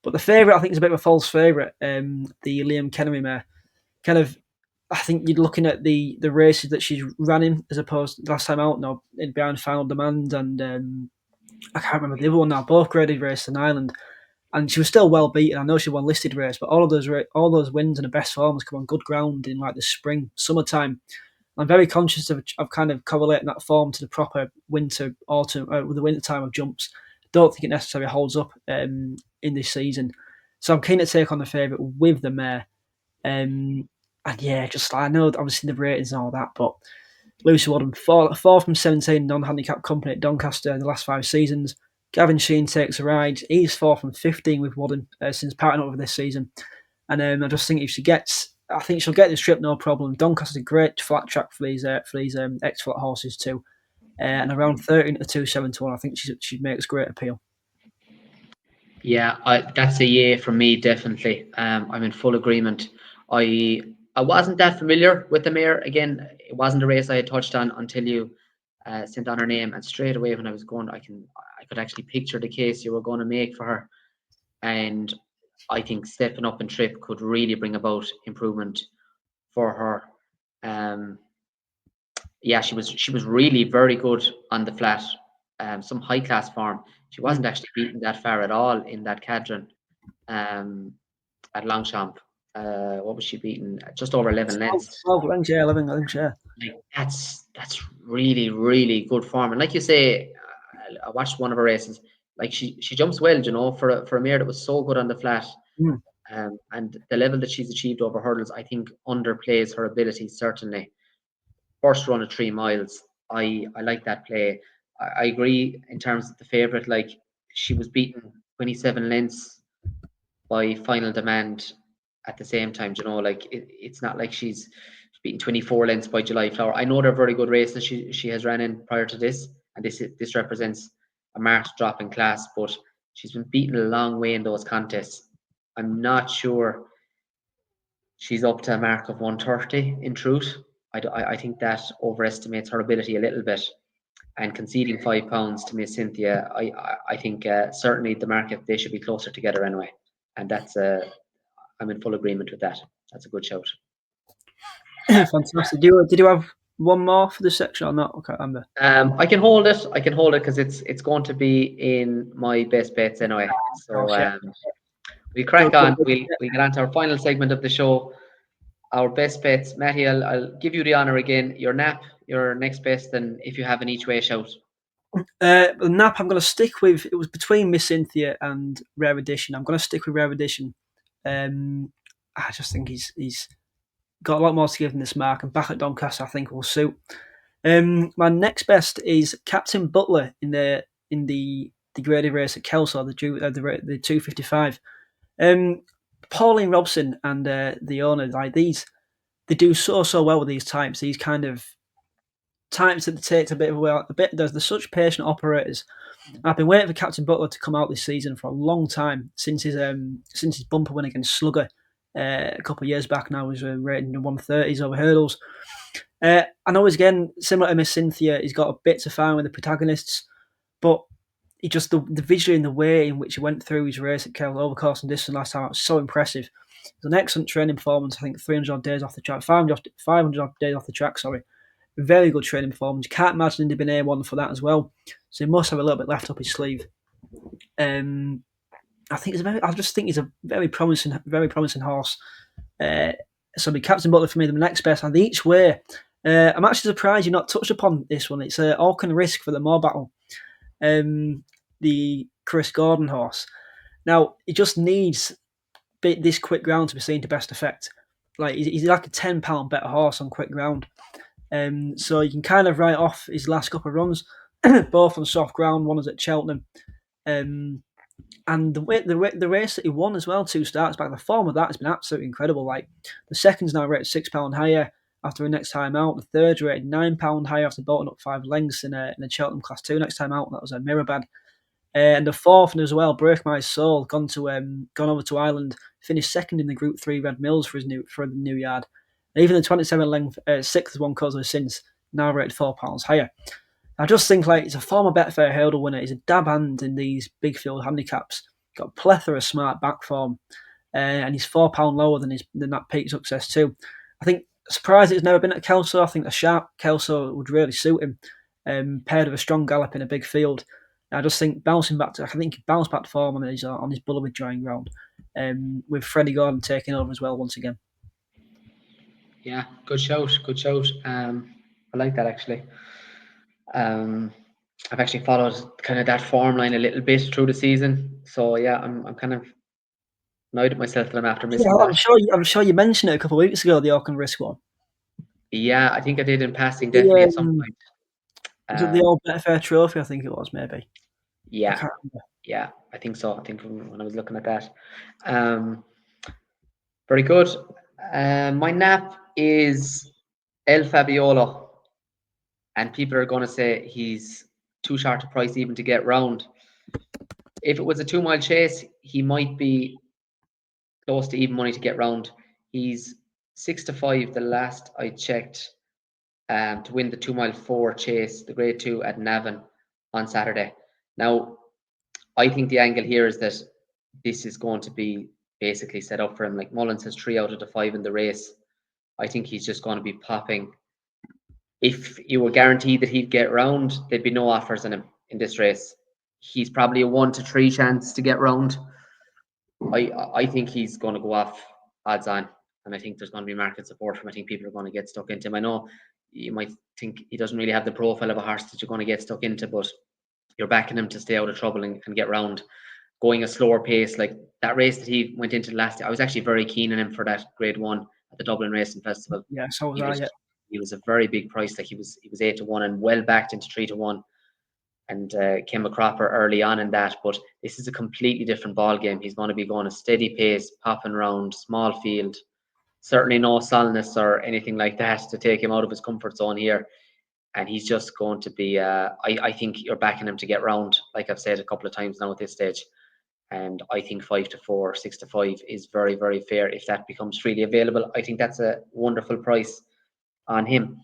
but the favourite I think is a bit of a false favourite. The Liam Kennery mare, kind of. I think you're looking at the races that she's running as opposed to last time out. Now in behind Final Demand and I can't remember the other one now. Both graded races in Ireland, and she was still well beaten. I know she won listed race, but all those wins and the best forms come on good ground in like the spring, summertime. I'm very conscious of kind of correlating that form to the proper winter, autumn, with the winter time of jumps. Don't think it necessarily holds up in this season, so I'm keen to take on the favourite with the mare. And yeah, just I know obviously the ratings and all that, but Lucy Wadham, four from 17 non-handicap company at Doncaster in the last 5 seasons. Gavin Sheen takes a ride. He's 4 from 15 with Wadham since parting up with this season. And I just think I think she'll get this trip no problem. Doncaster's a great flat track for these ex-flat horses too. And around 13 to 2.7 to 1, I think she makes great appeal. Yeah, that's a yeah from me, definitely. I'm in full agreement. I wasn't that familiar with the mare. Again, it wasn't a race I had touched on until you sent on her name, and straight away when I was going, I could actually picture the case you were going to make for her, and I think stepping up and trip could really bring about improvement for her. Um, yeah, she was really very good on the flat. Some high class form. She wasn't actually beaten that far at all in that cadron at Longchamp. What was she beaten? Just over 11 lengths. 12 lengths, yeah, 11 lengths, yeah. Like that's really really good form. And like you say, I watched one of her races. Like she jumps well, for a mare that was so good on the flat. Mm. And the level that she's achieved over hurdles, I think, underplays her abilities certainly. First run of 3 miles, I like that play. I agree in terms of the favourite. Like she was beaten 27 lengths by Final Demand at the same time. Like it's not like she's beaten 24 lengths by July Flower. I know they're very good races she has ran in prior to this, and this represents a marked drop in class, but she's been beaten a long way in those contests. I'm not sure she's up to a mark of 130 in truth. I think that overestimates her ability a little bit. And conceding £5 to Miss Cynthia, I think certainly the market, they should be closer together anyway. And I'm in full agreement with that. That's a good shout. Fantastic. Did you have one more for this section or not? Okay, Amber. I can hold it. I can hold it because it's going to be in my best bets anyway. So we crack on. We get on to our final segment of the show. Our best bets. Matty, I'll give you the honour again. Your nap, your next best, and if you have an each way shout. The nap I'm going to stick with. It was between Miss Cynthia and Rare Edition. I'm going to stick with Rare Edition. I just think he's got a lot more to give than this mark, and back at Doncaster I think will suit. My next best is Captain Butler in the graded race at Kelso, the 255. Pauline Robson and the owner, like these, they do so well with these types. These kind of types that they take a bit of a bit. They're such patient operators. And I've been waiting for Captain Butler to come out this season for a long time since his bumper win against Slugger a couple of years back. Now he's rated in the 130s over hurdles. I know he's again similar to Miss Cynthia. He's got a bit to find with the protagonists, but he just the visually and the way in which he went through his race at Kells over course and distance last time was so impressive. It was an excellent training performance. I think 300 odd days off the track, 500 odd days off the track. Sorry, very good training performance. You can't imagine he'd been A1 for that as well. So he must have a little bit left up his sleeve. I just think he's a very promising horse. So be Captain Butler for me, the next best. And the each way, I'm actually surprised you've not touched upon this one. It's Orcan Risk for the Moor Battle. The Chris Gordon horse. Now, he just needs this quick ground to be seen to best effect. Like he's like a £10 better horse on quick ground. So you can kind of write off his last couple of runs, both on soft ground. One was at Cheltenham, and the race that he won as well, 2 starts back. The form of that has been absolutely incredible. Like the second's now rated £6 higher after the next time out. The third's rated £9 higher after bolting up 5 lengths in a Cheltenham Class 2 next time out. That was a Mirabad. And the fourth as well, Break My Soul, gone over to Ireland, finished second in the Group 3 Red Mills for the new yard. And even the 27 length sixth one Cosmo since now rated £4 higher. I just think like he's a former Betfair hurdle winner. He's a dab hand in these big field handicaps. Got a plethora of smart back form, and he's £4 lower than that peak success too. I think surprised he's never been at Kelso. I think a sharp Kelso would really suit him, paired with a strong gallop in a big field. I just think I think he bounced back to form on his Bullerwood drying ground, with Freddie Gordon taking over as well once again. Yeah, good shout, good shout. I like that actually. I've actually followed kind of that form line a little bit through the season, so yeah, I'm kind of annoyed at myself that I'm after Yeah, missing that. I'm sure you mentioned it a couple of weeks ago, the Auckland Risk one. Yeah, I think I did in passing, definitely at some The, point. was it the Um, old Betfair Trophy? I think it was maybe. I yeah, can't remember. yeah, I think so. I think when I was looking at that. Very good. My nap is El Fabiolo, and people are going to say he's too short a price even to get round. If it was a 2 mile chase, he might be close to even money to get round. He's 6 to 5 the last I checked, to win the 2 mile 4 chase, the grade 2 at Navan on Saturday. Now, I think the angle here is that this is going to be basically set up for him. Like Mullins has 3 out of the 5 in the race. I think he's just going to be popping. If you were guaranteed that he'd get round, there'd be no offers on him in this race. He's probably a 1 to 3 chance to get round. I think he's going to go off odds on, and I think there's going to be market support for him. I think people are going to get stuck into him. I know you might think he doesn't really have the profile of a horse that you're going to get stuck into, but you're backing him to stay out of trouble and get round. Going a slower pace, like that race that he went into last year, I was actually very keen on him for that grade 1 at the Dublin Racing Festival. Yeah, so was He I. was Yeah. he was a very big price. Like he was 8 to 1 and well backed into 3 to 1, and came a cropper early on in that. But this is a completely different ball game. He's going to be going a steady pace, popping around, small field. Certainly no solidness or anything like that to take him out of his comfort zone here. And he's just going to be. I think you're backing him to get round, like I've said a couple of times now at this stage. And I think 5 to 4, 6 to 5 is very, very fair if that becomes freely available. I think that's a wonderful price on him.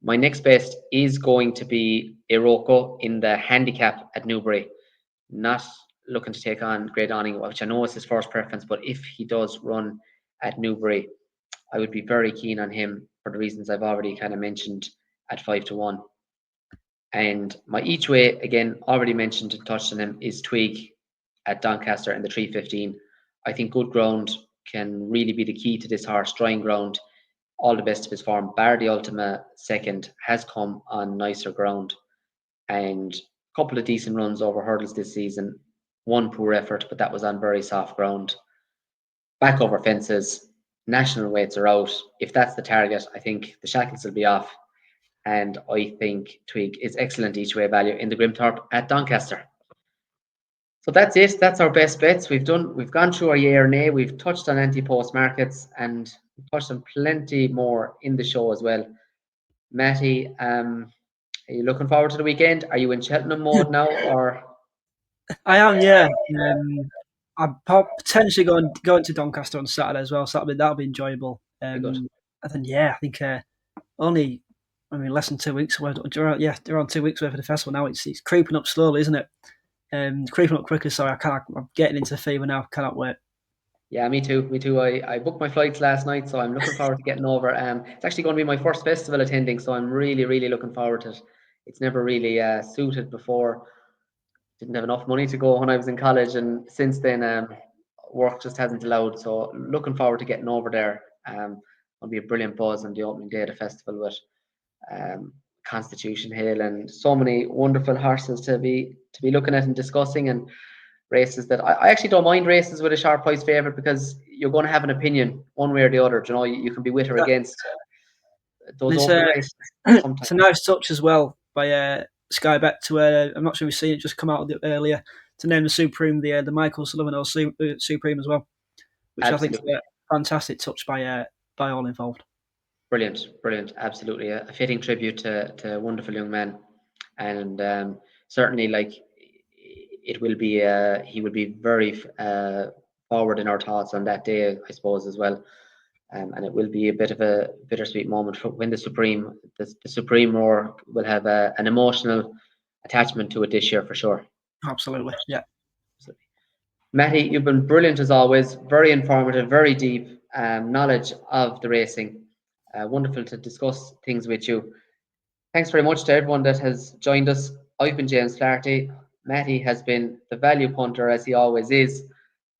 My next best is going to be Iroko in the handicap at Newbury. Not looking to take on Great Awning, which I know is his first preference, but if he does run at Newbury, I would be very keen on him for the reasons I've already kind of mentioned at 5 to 1. And my each way, again, already mentioned and touched on him, is Twig at Doncaster in the 3:15. I think good ground can really be the key to this horse. Drying ground, all the best of his form. Bar the Ultima second has come on nicer ground, and a couple of decent runs over hurdles this season. One poor effort, but that was on very soft ground. Back over fences, national weights are out. If that's the target, I think the shackles will be off. And I think Twig is excellent each way value in the Grimthorpe at Doncaster. So that's it. That's our best bets. We've gone through our year nay. We've touched on anti-post markets and touched on plenty more in the show as well. Matty, are you looking forward to the weekend? Are you in Cheltenham mode now, or? I am, yeah. I'm potentially going to Doncaster on Saturday as well, so that'll be enjoyable. Very good. And then yeah, I think less than 2 weeks away. Around 2 weeks away for the festival now. It's creeping up slowly, isn't it? Creeping up quicker. So I'm getting into fever now. Cannot wait. Yeah, me too. Me too. I booked my flights last night, so I'm looking forward to getting over. It's actually going to be my first festival attending, so I'm really, really looking forward to it. It's never really suited before. Didn't have enough money to go when I was in college, and since then, work just hasn't allowed. So looking forward to getting over there. It'll be a brilliant buzz on the opening day of the festival with Constitution Hill and so many wonderful horses to be looking at and discussing, and races that I actually don't mind races with a sharp price favourite, because you're going to have an opinion one way or the other. You know, you can be with or against those It's open races sometimes. it's a nice touch as well by Sky Bet to I'm not sure we've seen it just come out earlier to name the Supreme the Michael Sullivan or Supreme as well, which I think is Absolutely. a fantastic touch by all involved. Brilliant, brilliant. Absolutely. A fitting tribute to a wonderful young man. And certainly, like, it will be, he will be very forward in our thoughts on that day, I suppose, as well. And it will be a bit of a bittersweet moment for when the Supreme Roar will have an emotional attachment to it this year for sure. Absolutely, yeah. Absolutely. Matty, you've been brilliant as always. Very informative, very deep knowledge of the racing. Wonderful to discuss things with you. Thanks very much to everyone that has joined us. I've been James Flaherty. Matty has been the value punter, as he always is.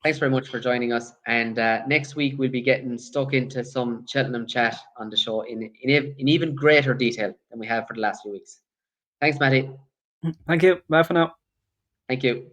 Thanks very much for joining us. And next week, we'll be getting stuck into some Cheltenham chat on the show in even greater detail than we have for the last few weeks. Thanks, Matty. Thank you. Bye for now. Thank you.